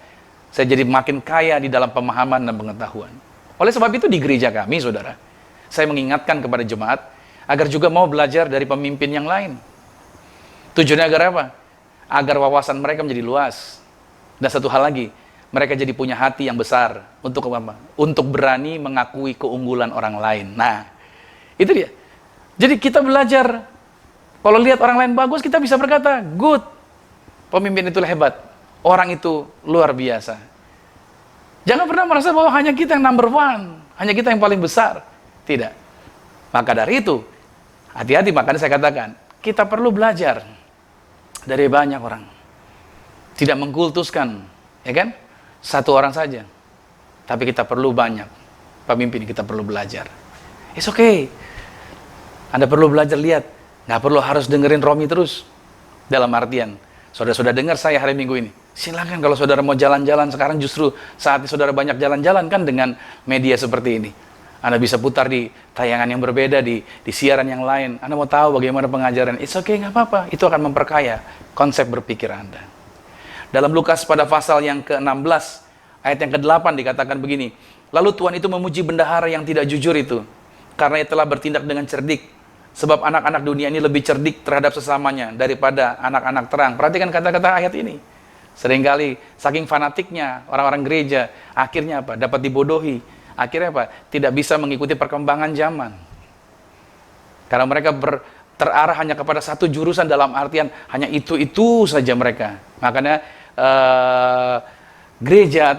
Saya jadi makin kaya di dalam pemahaman dan pengetahuan. Oleh sebab itu di gereja kami, saudara, saya mengingatkan kepada jemaat agar juga mau belajar dari pemimpin yang lain. Tujuannya agar apa? Agar wawasan mereka menjadi luas. Dan satu hal lagi, mereka jadi punya hati yang besar untuk apa? Untuk berani mengakui keunggulan orang lain. Nah, itu dia. Jadi kita belajar, kalau lihat orang lain bagus, kita bisa berkata, good, pemimpin itu hebat, orang itu luar biasa. Jangan pernah merasa bahwa hanya kita yang number one, hanya kita yang paling besar. Tidak. Maka dari itu, hati-hati, makanya saya katakan, kita perlu belajar dari banyak orang. Tidak mengkultuskan, ya kan? Satu orang saja. Tapi kita perlu banyak pemimpin, kita perlu belajar. It's okay. Anda perlu belajar, lihat. Nggak perlu harus dengerin Romi terus. Dalam artian, saudara-saudara dengar saya hari Minggu ini. Silakan kalau saudara mau jalan-jalan, sekarang justru saatnya saudara banyak jalan-jalan kan dengan media seperti ini. Anda bisa putar di tayangan yang berbeda, di siaran yang lain. Anda mau tahu bagaimana pengajaran. It's okay, nggak apa-apa. Itu akan memperkaya konsep berpikir Anda. Dalam Lukas pada pasal yang ke-16, ayat yang ke-8 dikatakan begini, lalu Tuhan itu memuji bendahara yang tidak jujur itu, karena ia telah bertindak dengan cerdik, sebab anak-anak dunia ini lebih cerdik terhadap sesamanya daripada anak-anak terang. Perhatikan kata-kata ayat ini. Seringkali saking fanatiknya orang-orang gereja, akhirnya apa? Dapat dibodohi. Akhirnya apa? Tidak bisa mengikuti perkembangan zaman. Karena mereka terarah hanya kepada satu jurusan, dalam artian hanya itu saja mereka. Makanya gereja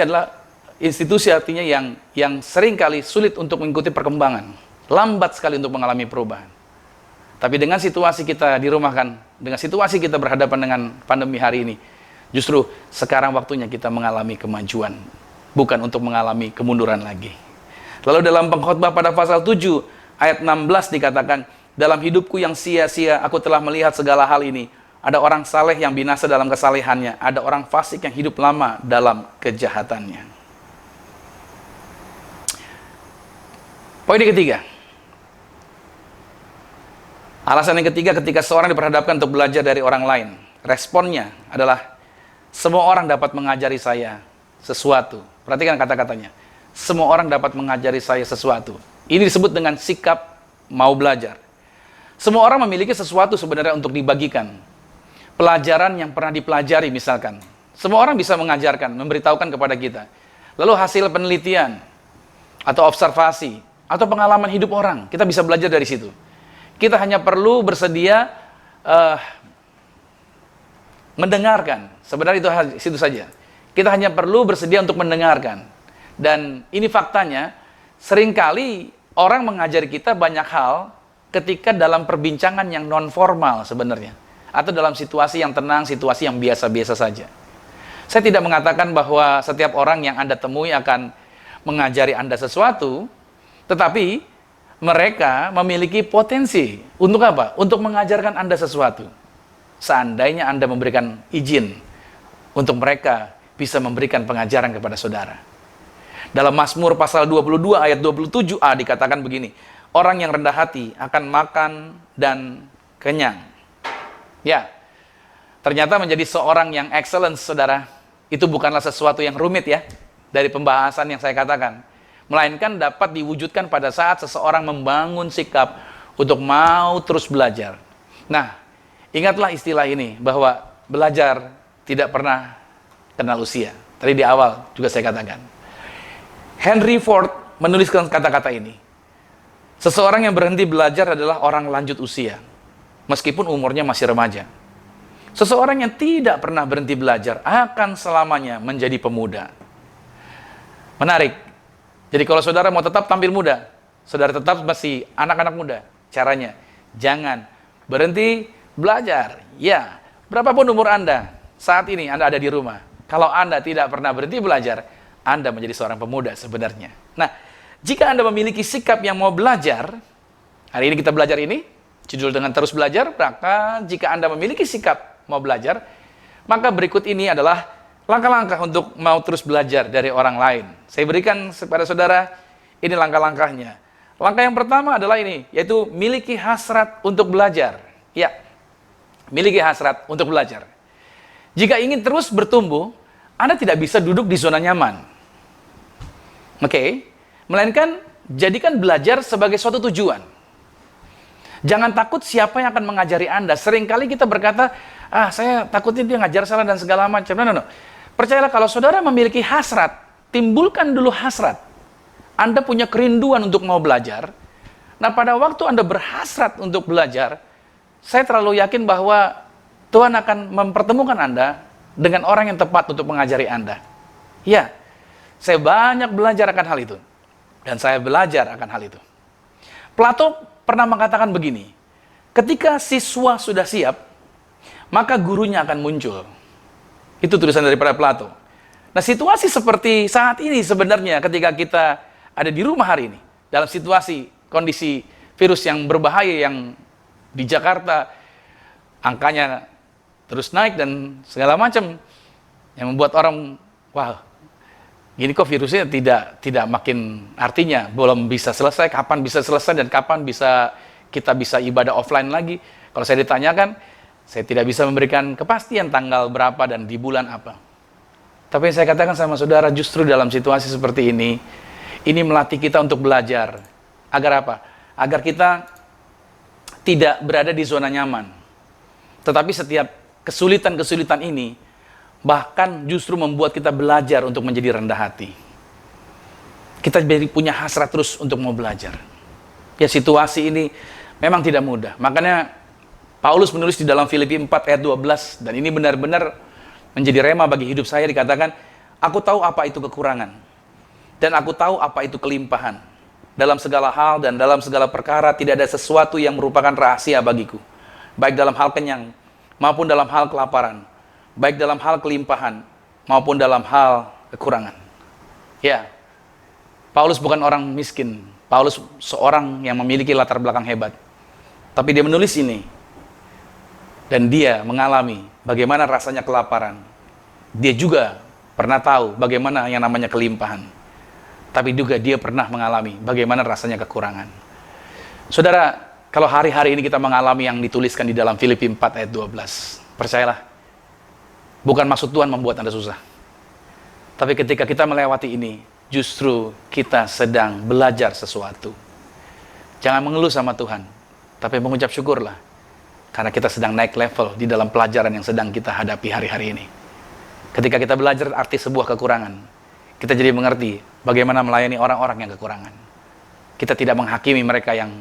adalah institusi, artinya yang seringkali sulit untuk mengikuti perkembangan, lambat sekali untuk mengalami perubahan. Tapi dengan situasi kita dirumahkan, dengan situasi kita berhadapan dengan pandemi hari ini, justru sekarang waktunya kita mengalami kemajuan, bukan untuk mengalami kemunduran lagi. Lalu dalam Pengkhotbah pada pasal 7 ayat 16 dikatakan, dalam hidupku yang sia-sia aku telah melihat segala hal ini. Ada orang saleh yang binasa dalam kesalehannya, ada orang fasik yang hidup lama dalam kejahatannya. Poin yang ketiga. Alasan yang ketiga, ketika seorang diperhadapkan untuk belajar dari orang lain, responnya adalah, semua orang dapat mengajari saya sesuatu. Perhatikan kata-katanya. Semua orang dapat mengajari saya sesuatu. Ini disebut dengan sikap mau belajar. Semua orang memiliki sesuatu sebenarnya untuk dibagikan. Pelajaran yang pernah dipelajari misalkan. Semua orang bisa mengajarkan, memberitahukan kepada kita. Lalu hasil penelitian, atau observasi, atau pengalaman hidup orang, kita bisa belajar dari situ. Kita hanya perlu bersedia mendengarkan. Sebenarnya itu saja. Kita hanya perlu bersedia untuk mendengarkan. Dan ini faktanya, seringkali orang mengajari kita banyak hal ketika dalam perbincangan yang non formal sebenarnya, atau dalam situasi yang tenang, situasi yang biasa-biasa saja. Saya tidak mengatakan bahwa setiap orang yang Anda temui akan mengajari Anda sesuatu, tetapi mereka memiliki potensi untuk apa? Untuk mengajarkan Anda sesuatu. Seandainya Anda memberikan izin untuk mereka bisa memberikan pengajaran kepada saudara. Dalam Mazmur pasal 22 ayat 27a dikatakan begini, orang yang rendah hati akan makan dan kenyang. Ya, ternyata menjadi seorang yang excellence, saudara, itu bukanlah sesuatu yang rumit ya, dari pembahasan yang saya katakan. Melainkan dapat diwujudkan pada saat seseorang membangun sikap untuk mau terus belajar. Nah, ingatlah istilah ini, bahwa belajar tidak pernah kenal usia. Tadi di awal juga saya katakan. Henry Ford menuliskan kata-kata ini. Seseorang yang berhenti belajar adalah orang lanjut usia, meskipun umurnya masih remaja. Seseorang yang tidak pernah berhenti belajar akan selamanya menjadi pemuda. Menarik. Jadi kalau saudara mau tetap tampil muda, saudara tetap masih anak-anak muda, caranya jangan berhenti belajar. Ya, berapapun umur Anda, saat ini Anda ada di rumah. Kalau Anda tidak pernah berhenti belajar, Anda menjadi seorang pemuda sebenarnya. Nah, jika Anda memiliki sikap yang mau belajar, hari ini kita belajar ini, judul dengan terus belajar, maka jika Anda memiliki sikap mau belajar, maka berikut ini adalah langkah-langkah untuk mau terus belajar dari orang lain. Saya berikan kepada saudara, ini langkah-langkahnya. Langkah yang pertama adalah ini, yaitu miliki hasrat untuk belajar. Ya, miliki hasrat untuk belajar. Jika ingin terus bertumbuh, Anda tidak bisa duduk di zona nyaman. Oke? Melainkan, jadikan belajar sebagai suatu tujuan. Jangan takut siapa yang akan mengajari Anda. Seringkali kita berkata, saya takutnya dia ngajar salah dan segala macam. No. Percayalah, kalau saudara memiliki hasrat, timbulkan dulu hasrat. Anda punya kerinduan untuk mau belajar. Nah, pada waktu Anda berhasrat untuk belajar, saya terlalu yakin bahwa Tuhan akan mempertemukan Anda dengan orang yang tepat untuk mengajari Anda. Ya, saya banyak belajar akan hal itu. Dan saya belajar akan hal itu. Plato pernah mengatakan begini, ketika siswa sudah siap, maka gurunya akan muncul. Itu tulisan daripada Plato. Nah, situasi seperti saat ini sebenarnya ketika kita ada di rumah hari ini, dalam situasi kondisi virus yang berbahaya yang di Jakarta angkanya terus naik dan segala macam, yang membuat orang, wah, gini kok virusnya tidak makin, artinya belum bisa selesai, kapan bisa selesai dan kapan kita bisa ibadah offline lagi. Kalau saya ditanyakan, Saya tidak bisa memberikan kepastian tanggal berapa dan di bulan apa. Tapi yang saya katakan sama saudara, justru dalam situasi seperti ini melatih kita untuk belajar. Agar apa? Agar kita tidak berada di zona nyaman. Tetapi setiap kesulitan-kesulitan ini bahkan justru membuat kita belajar untuk menjadi rendah hati. Kita punya hasrat terus untuk mau belajar. Ya, situasi ini memang tidak mudah. Makanya Paulus menulis di dalam Filipi 4 ayat 12, dan ini benar-benar menjadi rema bagi hidup saya, dikatakan, aku tahu apa itu kekurangan, dan aku tahu apa itu kelimpahan. Dalam segala hal dan dalam segala perkara tidak ada sesuatu yang merupakan rahasia bagiku. Baik dalam hal kenyang, maupun dalam hal kelaparan. Baik dalam hal kelimpahan, maupun dalam hal kekurangan. Ya, Paulus bukan orang miskin. Paulus seorang yang memiliki latar belakang hebat. Tapi dia menulis ini, dan dia mengalami bagaimana rasanya kelaparan. Dia juga pernah tahu bagaimana yang namanya kelimpahan. Tapi juga dia pernah mengalami bagaimana rasanya kekurangan. Saudara, kalau hari-hari ini kita mengalami yang dituliskan di dalam Filipi 4 ayat 12, percayalah, bukan maksud Tuhan membuat Anda susah. Tapi ketika kita melewati ini, justru kita sedang belajar sesuatu. Jangan mengeluh sama Tuhan, tapi mengucap syukurlah. Karena kita sedang naik level di dalam pelajaran yang sedang kita hadapi hari-hari ini. Ketika kita belajar arti sebuah kekurangan, kita jadi mengerti bagaimana melayani orang-orang yang kekurangan. Kita tidak menghakimi mereka yang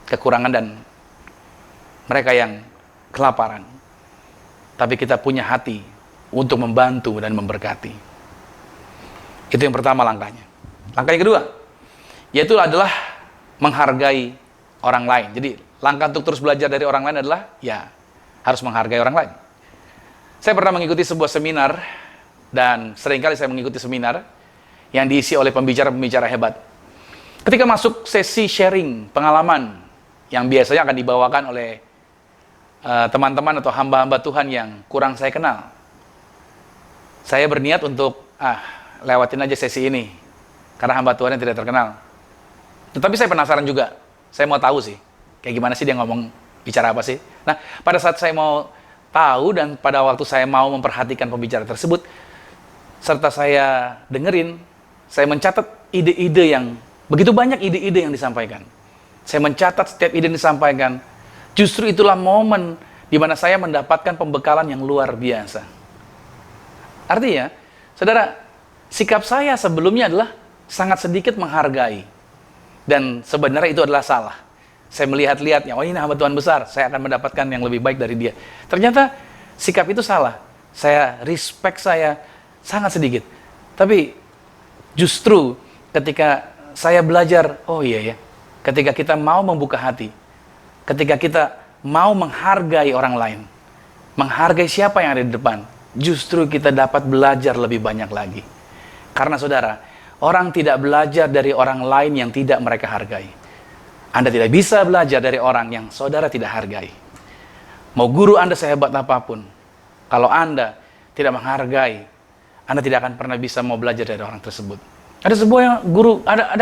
kekurangan dan mereka yang kelaparan. Tapi kita punya hati untuk membantu dan memberkati. Itu yang pertama langkahnya. Langkah yang kedua, yaitu adalah menghargai orang lain. Jadi langkah untuk terus belajar dari orang lain adalah, ya, harus menghargai orang lain. Saya pernah mengikuti sebuah seminar, dan seringkali saya mengikuti seminar yang diisi oleh pembicara-pembicara hebat. Ketika masuk sesi sharing pengalaman, yang biasanya akan dibawakan oleh teman-teman atau hamba-hamba Tuhan yang kurang saya kenal, saya berniat untuk, lewatin aja sesi ini, karena hamba Tuhan yang tidak terkenal. Tetapi saya penasaran juga, saya mau tahu sih, kayak gimana sih dia ngomong, bicara apa sih. Nah, pada saat saya mau tahu dan pada waktu saya mau memperhatikan pembicara tersebut, serta saya dengerin, saya mencatat ide-ide yang, begitu banyak ide-ide yang disampaikan. Saya mencatat setiap ide yang disampaikan. Justru itulah momen di mana saya mendapatkan pembekalan yang luar biasa. Artinya, saudara, sikap saya sebelumnya adalah sangat sedikit menghargai. Dan sebenarnya itu adalah salah. Saya melihat-lihat, oh ini hamba Tuhan besar, saya akan mendapatkan yang lebih baik dari dia. Ternyata sikap itu salah. Respect saya sangat sedikit. Tapi justru ketika saya belajar, oh iya ya, ketika kita mau membuka hati, ketika kita mau menghargai orang lain, menghargai siapa yang ada di depan, justru kita dapat belajar lebih banyak lagi. Karena saudara, orang tidak belajar dari orang lain yang tidak mereka hargai. Anda tidak bisa belajar dari orang yang saudara tidak hargai. Mau guru Anda sehebat apapun, kalau Anda tidak menghargai, Anda tidak akan pernah bisa mau belajar dari orang tersebut. Ada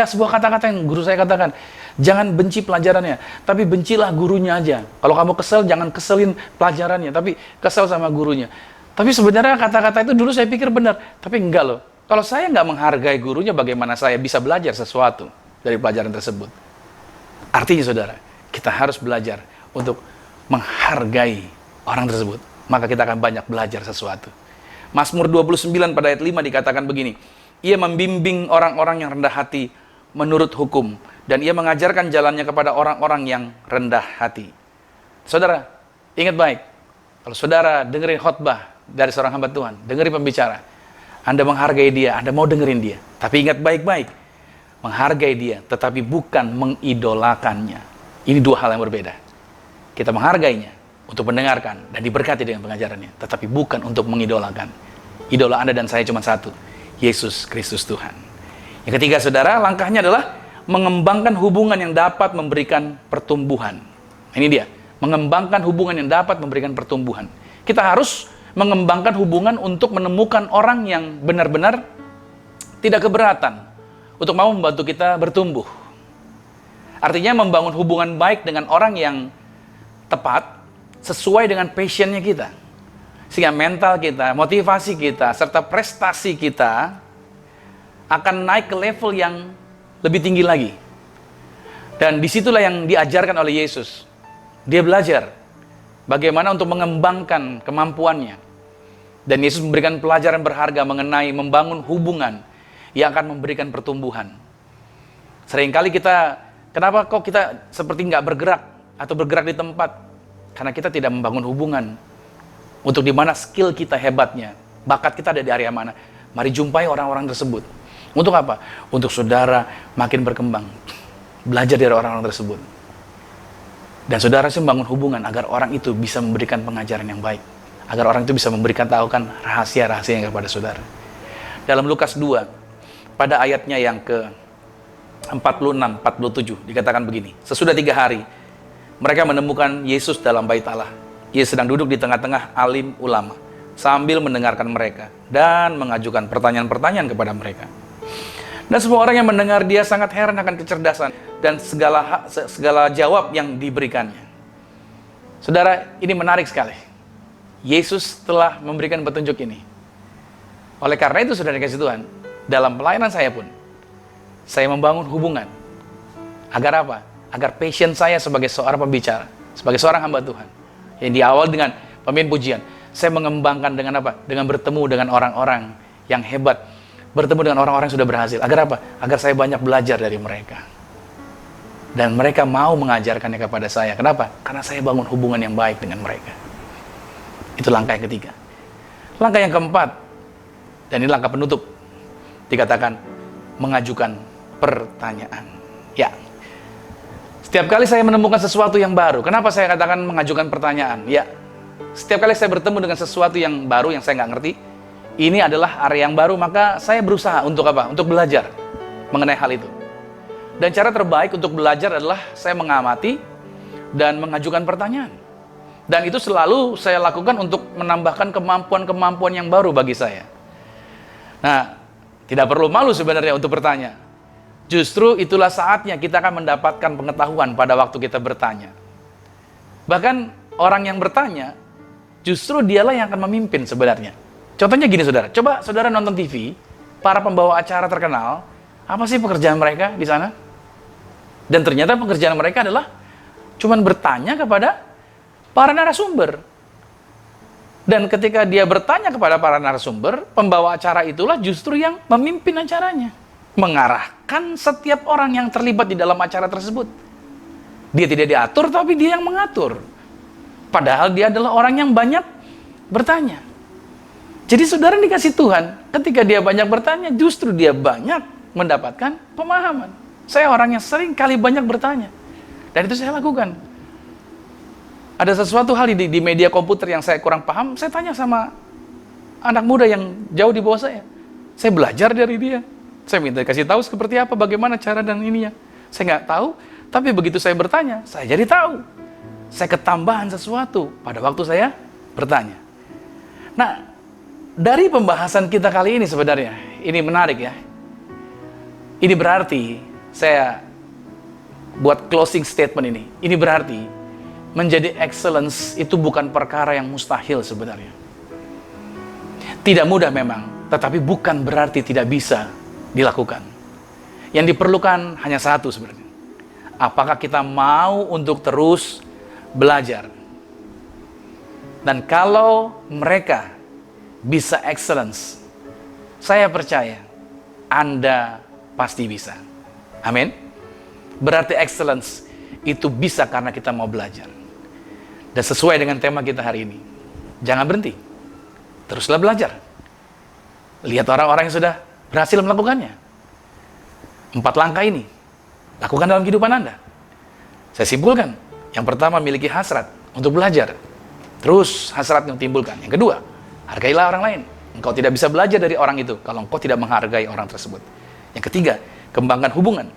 sebuah kata-kata yang guru saya katakan, jangan benci pelajarannya, tapi bencilah gurunya aja. Kalau kamu kesel, jangan keselin pelajarannya, tapi kesel sama gurunya. Tapi sebenarnya kata-kata itu dulu saya pikir benar, tapi enggak loh. Kalau saya nggak menghargai gurunya, bagaimana saya bisa belajar sesuatu dari pelajaran tersebut? Artinya saudara, kita harus belajar untuk menghargai orang tersebut. Maka kita akan banyak belajar sesuatu. Mazmur 29 pada ayat 5 dikatakan begini, ia membimbing orang-orang yang rendah hati menurut hukum, dan ia mengajarkan jalannya kepada orang-orang yang rendah hati. Saudara, ingat baik, kalau saudara dengerin khotbah dari seorang hamba Tuhan, dengerin pembicara, Anda menghargai dia, Anda mau dengerin dia. Tapi ingat baik-baik, menghargai dia, tetapi bukan mengidolakannya. Ini dua hal yang berbeda. Kita menghargainya untuk mendengarkan dan diberkati dengan pengajarannya, tetapi bukan untuk mengidolakan. Idola Anda dan saya cuma satu, Yesus Kristus Tuhan. Yang ketiga saudara, langkahnya adalah mengembangkan hubungan yang dapat memberikan pertumbuhan. Ini dia, mengembangkan hubungan yang dapat memberikan pertumbuhan. Kita harus mengembangkan hubungan untuk menemukan orang yang benar-benar tidak keberatan untuk mau membantu kita bertumbuh. Artinya membangun hubungan baik dengan orang yang tepat sesuai dengan passionnya kita. Sehingga mental kita, motivasi kita, serta prestasi kita akan naik ke level yang lebih tinggi lagi. Dan disitulah yang diajarkan oleh Yesus. Dia belajar bagaimana untuk mengembangkan kemampuannya. Dan Yesus memberikan pelajaran berharga mengenai membangun hubungan yang akan memberikan pertumbuhan. Seringkali kenapa kok kita seperti nggak bergerak atau bergerak di tempat? Karena kita tidak membangun hubungan. Untuk di mana skill kita hebatnya, bakat kita ada di area mana. Mari jumpai orang-orang tersebut. Untuk apa? Untuk saudara makin berkembang. Belajar dari orang-orang tersebut. Dan saudara sih membangun hubungan agar orang itu bisa memberikan pengajaran yang baik. Agar orang itu bisa memberikan tahukan rahasia-rahasia kepada saudara. Dalam Lukas 2, pada ayatnya yang ke 46, 47, dikatakan begini. Sesudah 3 hari, mereka menemukan Yesus dalam bait Allah. Ia sedang duduk di tengah-tengah alim ulama, sambil mendengarkan mereka, dan mengajukan pertanyaan-pertanyaan kepada mereka. Dan semua orang yang mendengar dia sangat heran akan kecerdasan, dan segala jawab yang diberikannya. Saudara, ini menarik sekali. Yesus telah memberikan petunjuk ini. Oleh karena itu, saudara dikasih Tuhan, dalam pelayanan saya pun, saya membangun hubungan. Agar apa? Agar passion saya sebagai seorang pembicara, sebagai seorang hamba Tuhan, yang diawal dengan pemimpin pujian, saya mengembangkan dengan apa? Dengan bertemu dengan orang-orang yang hebat, bertemu dengan orang-orang yang sudah berhasil. Agar apa? Agar saya banyak belajar dari mereka. Dan mereka mau mengajarkannya kepada saya. Kenapa? Karena saya bangun hubungan yang baik dengan mereka. Itu langkah yang ketiga. Langkah yang keempat, dan ini langkah penutup, dikatakan mengajukan pertanyaan. Ya, setiap kali saya menemukan sesuatu yang baru, kenapa saya katakan mengajukan pertanyaan? Ya, setiap kali saya bertemu dengan sesuatu yang baru yang saya nggak ngerti, ini adalah area yang baru, maka saya berusaha untuk apa? Untuk belajar mengenai hal itu. Dan cara terbaik untuk belajar adalah saya mengamati dan mengajukan pertanyaan. Dan itu selalu saya lakukan untuk menambahkan kemampuan-kemampuan yang baru bagi saya. Nah, tidak perlu malu sebenarnya untuk bertanya. Justru itulah saatnya kita akan mendapatkan pengetahuan pada waktu kita bertanya. Bahkan orang yang bertanya, justru dialah yang akan memimpin sebenarnya. Contohnya gini saudara, coba saudara nonton TV, para pembawa acara terkenal, apa sih pekerjaan mereka di sana? Dan ternyata pekerjaan mereka adalah cuman bertanya kepada para narasumber. Dan ketika dia bertanya kepada para narasumber, pembawa acara itulah justru yang memimpin acaranya. Mengarahkan setiap orang yang terlibat di dalam acara tersebut. Dia tidak diatur, tapi dia yang mengatur. Padahal dia adalah orang yang banyak bertanya. Jadi saudara dikasih Tuhan, ketika dia banyak bertanya, justru dia banyak mendapatkan pemahaman. Saya orang yang sering kali banyak bertanya. Dan itu saya lakukan. Ada sesuatu hal di media komputer yang saya kurang paham, saya tanya sama anak muda yang jauh di bawah saya. Saya belajar dari dia. Saya minta kasih tahu seperti apa, bagaimana cara dan ininya. Saya nggak tahu, tapi begitu saya bertanya, saya jadi tahu. Saya ketambahan sesuatu pada waktu saya bertanya. Nah, dari pembahasan kita kali ini sebenarnya, ini menarik ya. Ini berarti, saya buat closing statement ini. Ini berarti, menjadi excellence itu bukan perkara yang mustahil sebenarnya. Tidak mudah memang, tetapi bukan berarti tidak bisa dilakukan. Yang diperlukan hanya satu sebenarnya. Apakah kita mau untuk terus belajar? Dan kalau mereka bisa excellence, saya percaya Anda pasti bisa. Amin. Berarti excellence itu bisa karena kita mau belajar. Dan sesuai dengan tema kita hari ini, jangan berhenti. Teruslah belajar. Lihat orang-orang yang sudah berhasil melakukannya. 4 langkah ini, lakukan dalam kehidupan Anda. Saya simpulkan, yang pertama miliki hasrat untuk belajar. Terus hasrat yang timbulkan. Yang kedua, hargailah orang lain. Engkau tidak bisa belajar dari orang itu kalau engkau tidak menghargai orang tersebut. Yang ketiga, kembangkan hubungan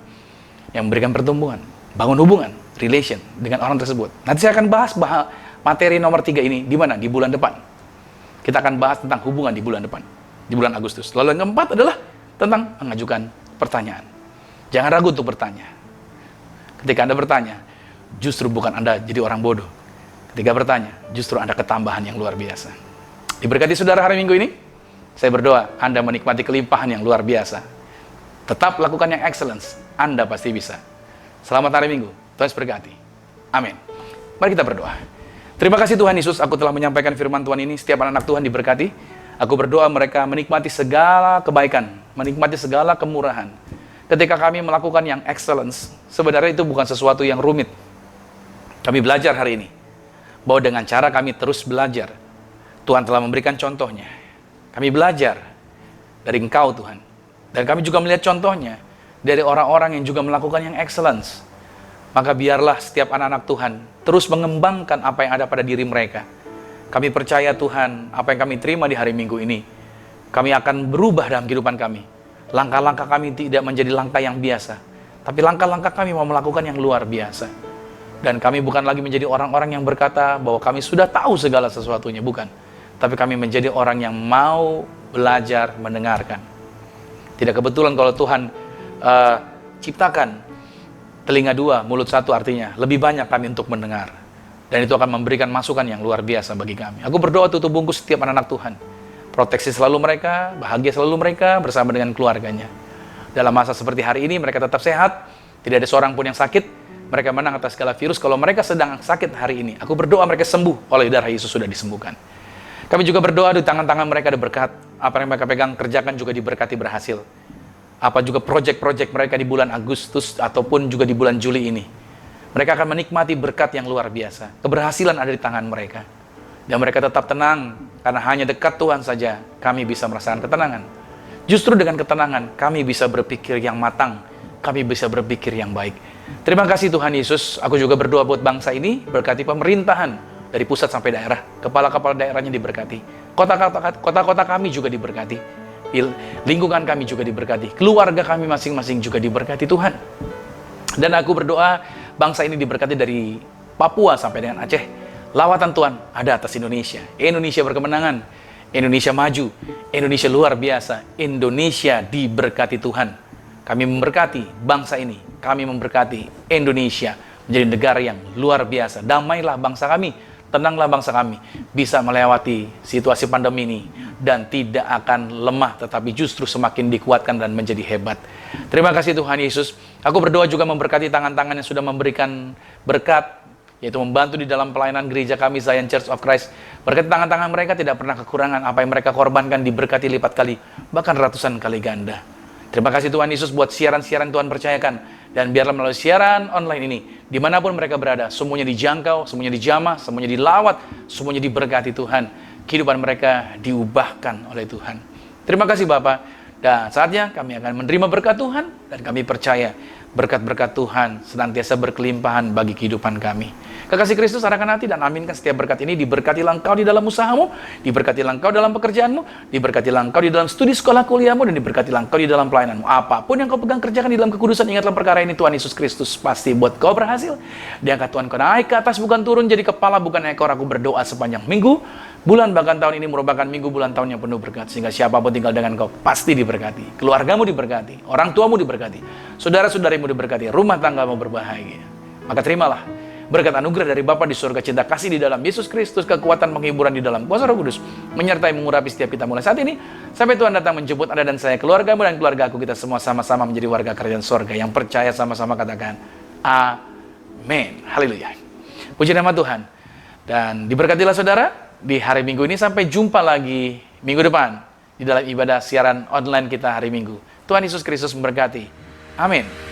yang memberikan pertumbuhan. Bangun hubungan, relation dengan orang tersebut. Nanti saya akan bahas materi nomor 3 ini di mana? Di bulan depan. Kita akan bahas tentang hubungan di bulan depan, di bulan Agustus. Lalu yang keempat adalah tentang mengajukan pertanyaan. Jangan ragu untuk bertanya. Ketika Anda bertanya, justru bukan Anda jadi orang bodoh. Ketika bertanya, justru ada ketambahan yang luar biasa. Diberkati saudara hari Minggu ini, saya berdoa Anda menikmati kelimpahan yang luar biasa. Tetap lakukan yang excellence, Anda pasti bisa. Selamat hari Minggu, Tuhan berkati. Amin. Mari kita berdoa. Terima kasih Tuhan Yesus, aku telah menyampaikan firman Tuhan ini. Setiap anak Tuhan diberkati. Aku berdoa mereka menikmati segala kebaikan, menikmati segala kemurahan. Ketika kami melakukan yang excellence, sebenarnya itu bukan sesuatu yang rumit. Kami belajar hari ini, bahwa dengan cara kami terus belajar, Tuhan telah memberikan contohnya. Kami belajar dari Engkau Tuhan. Dan kami juga melihat contohnya dari orang-orang yang juga melakukan yang excellence. Maka biarlah setiap anak-anak Tuhan terus mengembangkan apa yang ada pada diri mereka. Kami percaya Tuhan, apa yang kami terima di hari Minggu ini, kami akan berubah dalam kehidupan kami. Langkah-langkah kami tidak menjadi langkah yang biasa, tapi langkah-langkah kami mau melakukan yang luar biasa. Dan kami bukan lagi menjadi orang-orang yang berkata bahwa kami sudah tahu segala sesuatunya, bukan. Tapi kami menjadi orang yang mau belajar mendengarkan. Tidak kebetulan kalau Tuhan ciptakan telinga dua, mulut satu, artinya lebih banyak kami untuk mendengar. Dan itu akan memberikan masukan yang luar biasa bagi kami. Aku berdoa tutup bungkus setiap anak-anak Tuhan. Proteksi selalu mereka, bahagia selalu mereka bersama dengan keluarganya. Dalam masa seperti hari ini mereka tetap sehat, tidak ada seorang pun yang sakit. Mereka menang atas segala virus. Kalau mereka sedang sakit hari ini, aku berdoa mereka sembuh oleh darah Yesus sudah disembuhkan. Kami juga berdoa di tangan-tangan mereka ada berkat. Apa yang mereka pegang kerjakan juga diberkati berhasil. Apa juga proyek-proyek mereka di bulan Agustus ataupun juga di bulan Juli ini. Mereka akan menikmati berkat yang luar biasa. Keberhasilan ada di tangan mereka. Dan mereka tetap tenang, karena hanya dekat Tuhan saja kami bisa merasakan ketenangan. Justru dengan ketenangan, kami bisa berpikir yang matang. Kami bisa berpikir yang baik. Terima kasih Tuhan Yesus. Aku juga berdoa buat bangsa ini, berkati pemerintahan dari pusat sampai daerah. Kepala-kepala daerahnya diberkati. Kota-kota kami juga diberkati. Lingkungan kami juga diberkati. Keluarga kami masing-masing juga diberkati Tuhan. Dan aku berdoa bangsa ini diberkati dari Papua sampai dengan Aceh. Lawatan Tuhan ada atas Indonesia. Indonesia berkemenangan. Indonesia maju. Indonesia luar biasa. Indonesia diberkati Tuhan. Kami memberkati bangsa ini. Kami memberkati Indonesia menjadi negara yang luar biasa. Damailah bangsa kami. Tenanglah bangsa kami. Bisa melewati situasi pandemi ini. Dan tidak akan lemah. Tetapi justru semakin dikuatkan dan menjadi hebat. Terima kasih Tuhan Yesus. Aku berdoa juga memberkati tangan-tangan yang sudah memberikan berkat. Yaitu membantu di dalam pelayanan gereja kami, Zion Church of Christ. Berkat tangan-tangan mereka tidak pernah kekurangan. Apa yang mereka korbankan diberkati lipat kali. Bahkan ratusan kali ganda. Terima kasih Tuhan Yesus buat siaran-siaran Tuhan percayakan. Dan biarlah melalui siaran online ini, dimanapun mereka berada, semuanya dijangkau, semuanya dijamah, semuanya dilawat, semuanya diberkati Tuhan. Kehidupan mereka diubahkan oleh Tuhan. Terima kasih Bapak. Dan saatnya kami akan menerima berkat Tuhan. Dan kami percaya berkat-berkat Tuhan senantiasa berkelimpahan bagi kehidupan kami. Kekasih Kristus, arahkan hati dan aminkan setiap berkat ini. Diberkatilah engkau di dalam usahamu, diberkatilah engkau dalam pekerjaanmu, diberkatilah engkau di dalam studi sekolah kuliahmu, dan diberkatilah engkau di dalam pelayananmu. Apapun yang kau pegang kerjakan di dalam kekudusan, ingatlah perkara ini. Tuhan Yesus Kristus pasti buat kau berhasil. Diangkat Tuhan kau naik ke atas, bukan turun, jadi kepala bukan ekor. Aku berdoa sepanjang minggu, bulan, bahkan tahun ini merupakan minggu bulan tahun yang penuh berkat. Sehingga siapapun tinggal dengan kau pasti diberkati. Keluargamu diberkati, orang tuamu diberkati, saudara-saudarimu diberkati, rumah tanggamu berbahagia. Maka terimalah berkat anugerah dari Bapa di surga, cinta kasih di dalam Yesus Kristus, kekuatan penghiburan di dalam kuasa Roh Kudus, menyertai mengurapi setiap kita mulai saat ini, sampai Tuhan datang menjemput Anda dan saya, keluargamu dan keluarga aku, kita semua sama-sama menjadi warga kerajaan surga. Yang percaya sama-sama katakan, amin. Haleluya. Puji nama Tuhan. Dan diberkatilah saudara di hari Minggu ini. Sampai jumpa lagi minggu depan di dalam ibadah siaran online kita hari Minggu. Tuhan Yesus Kristus memberkati. Amin.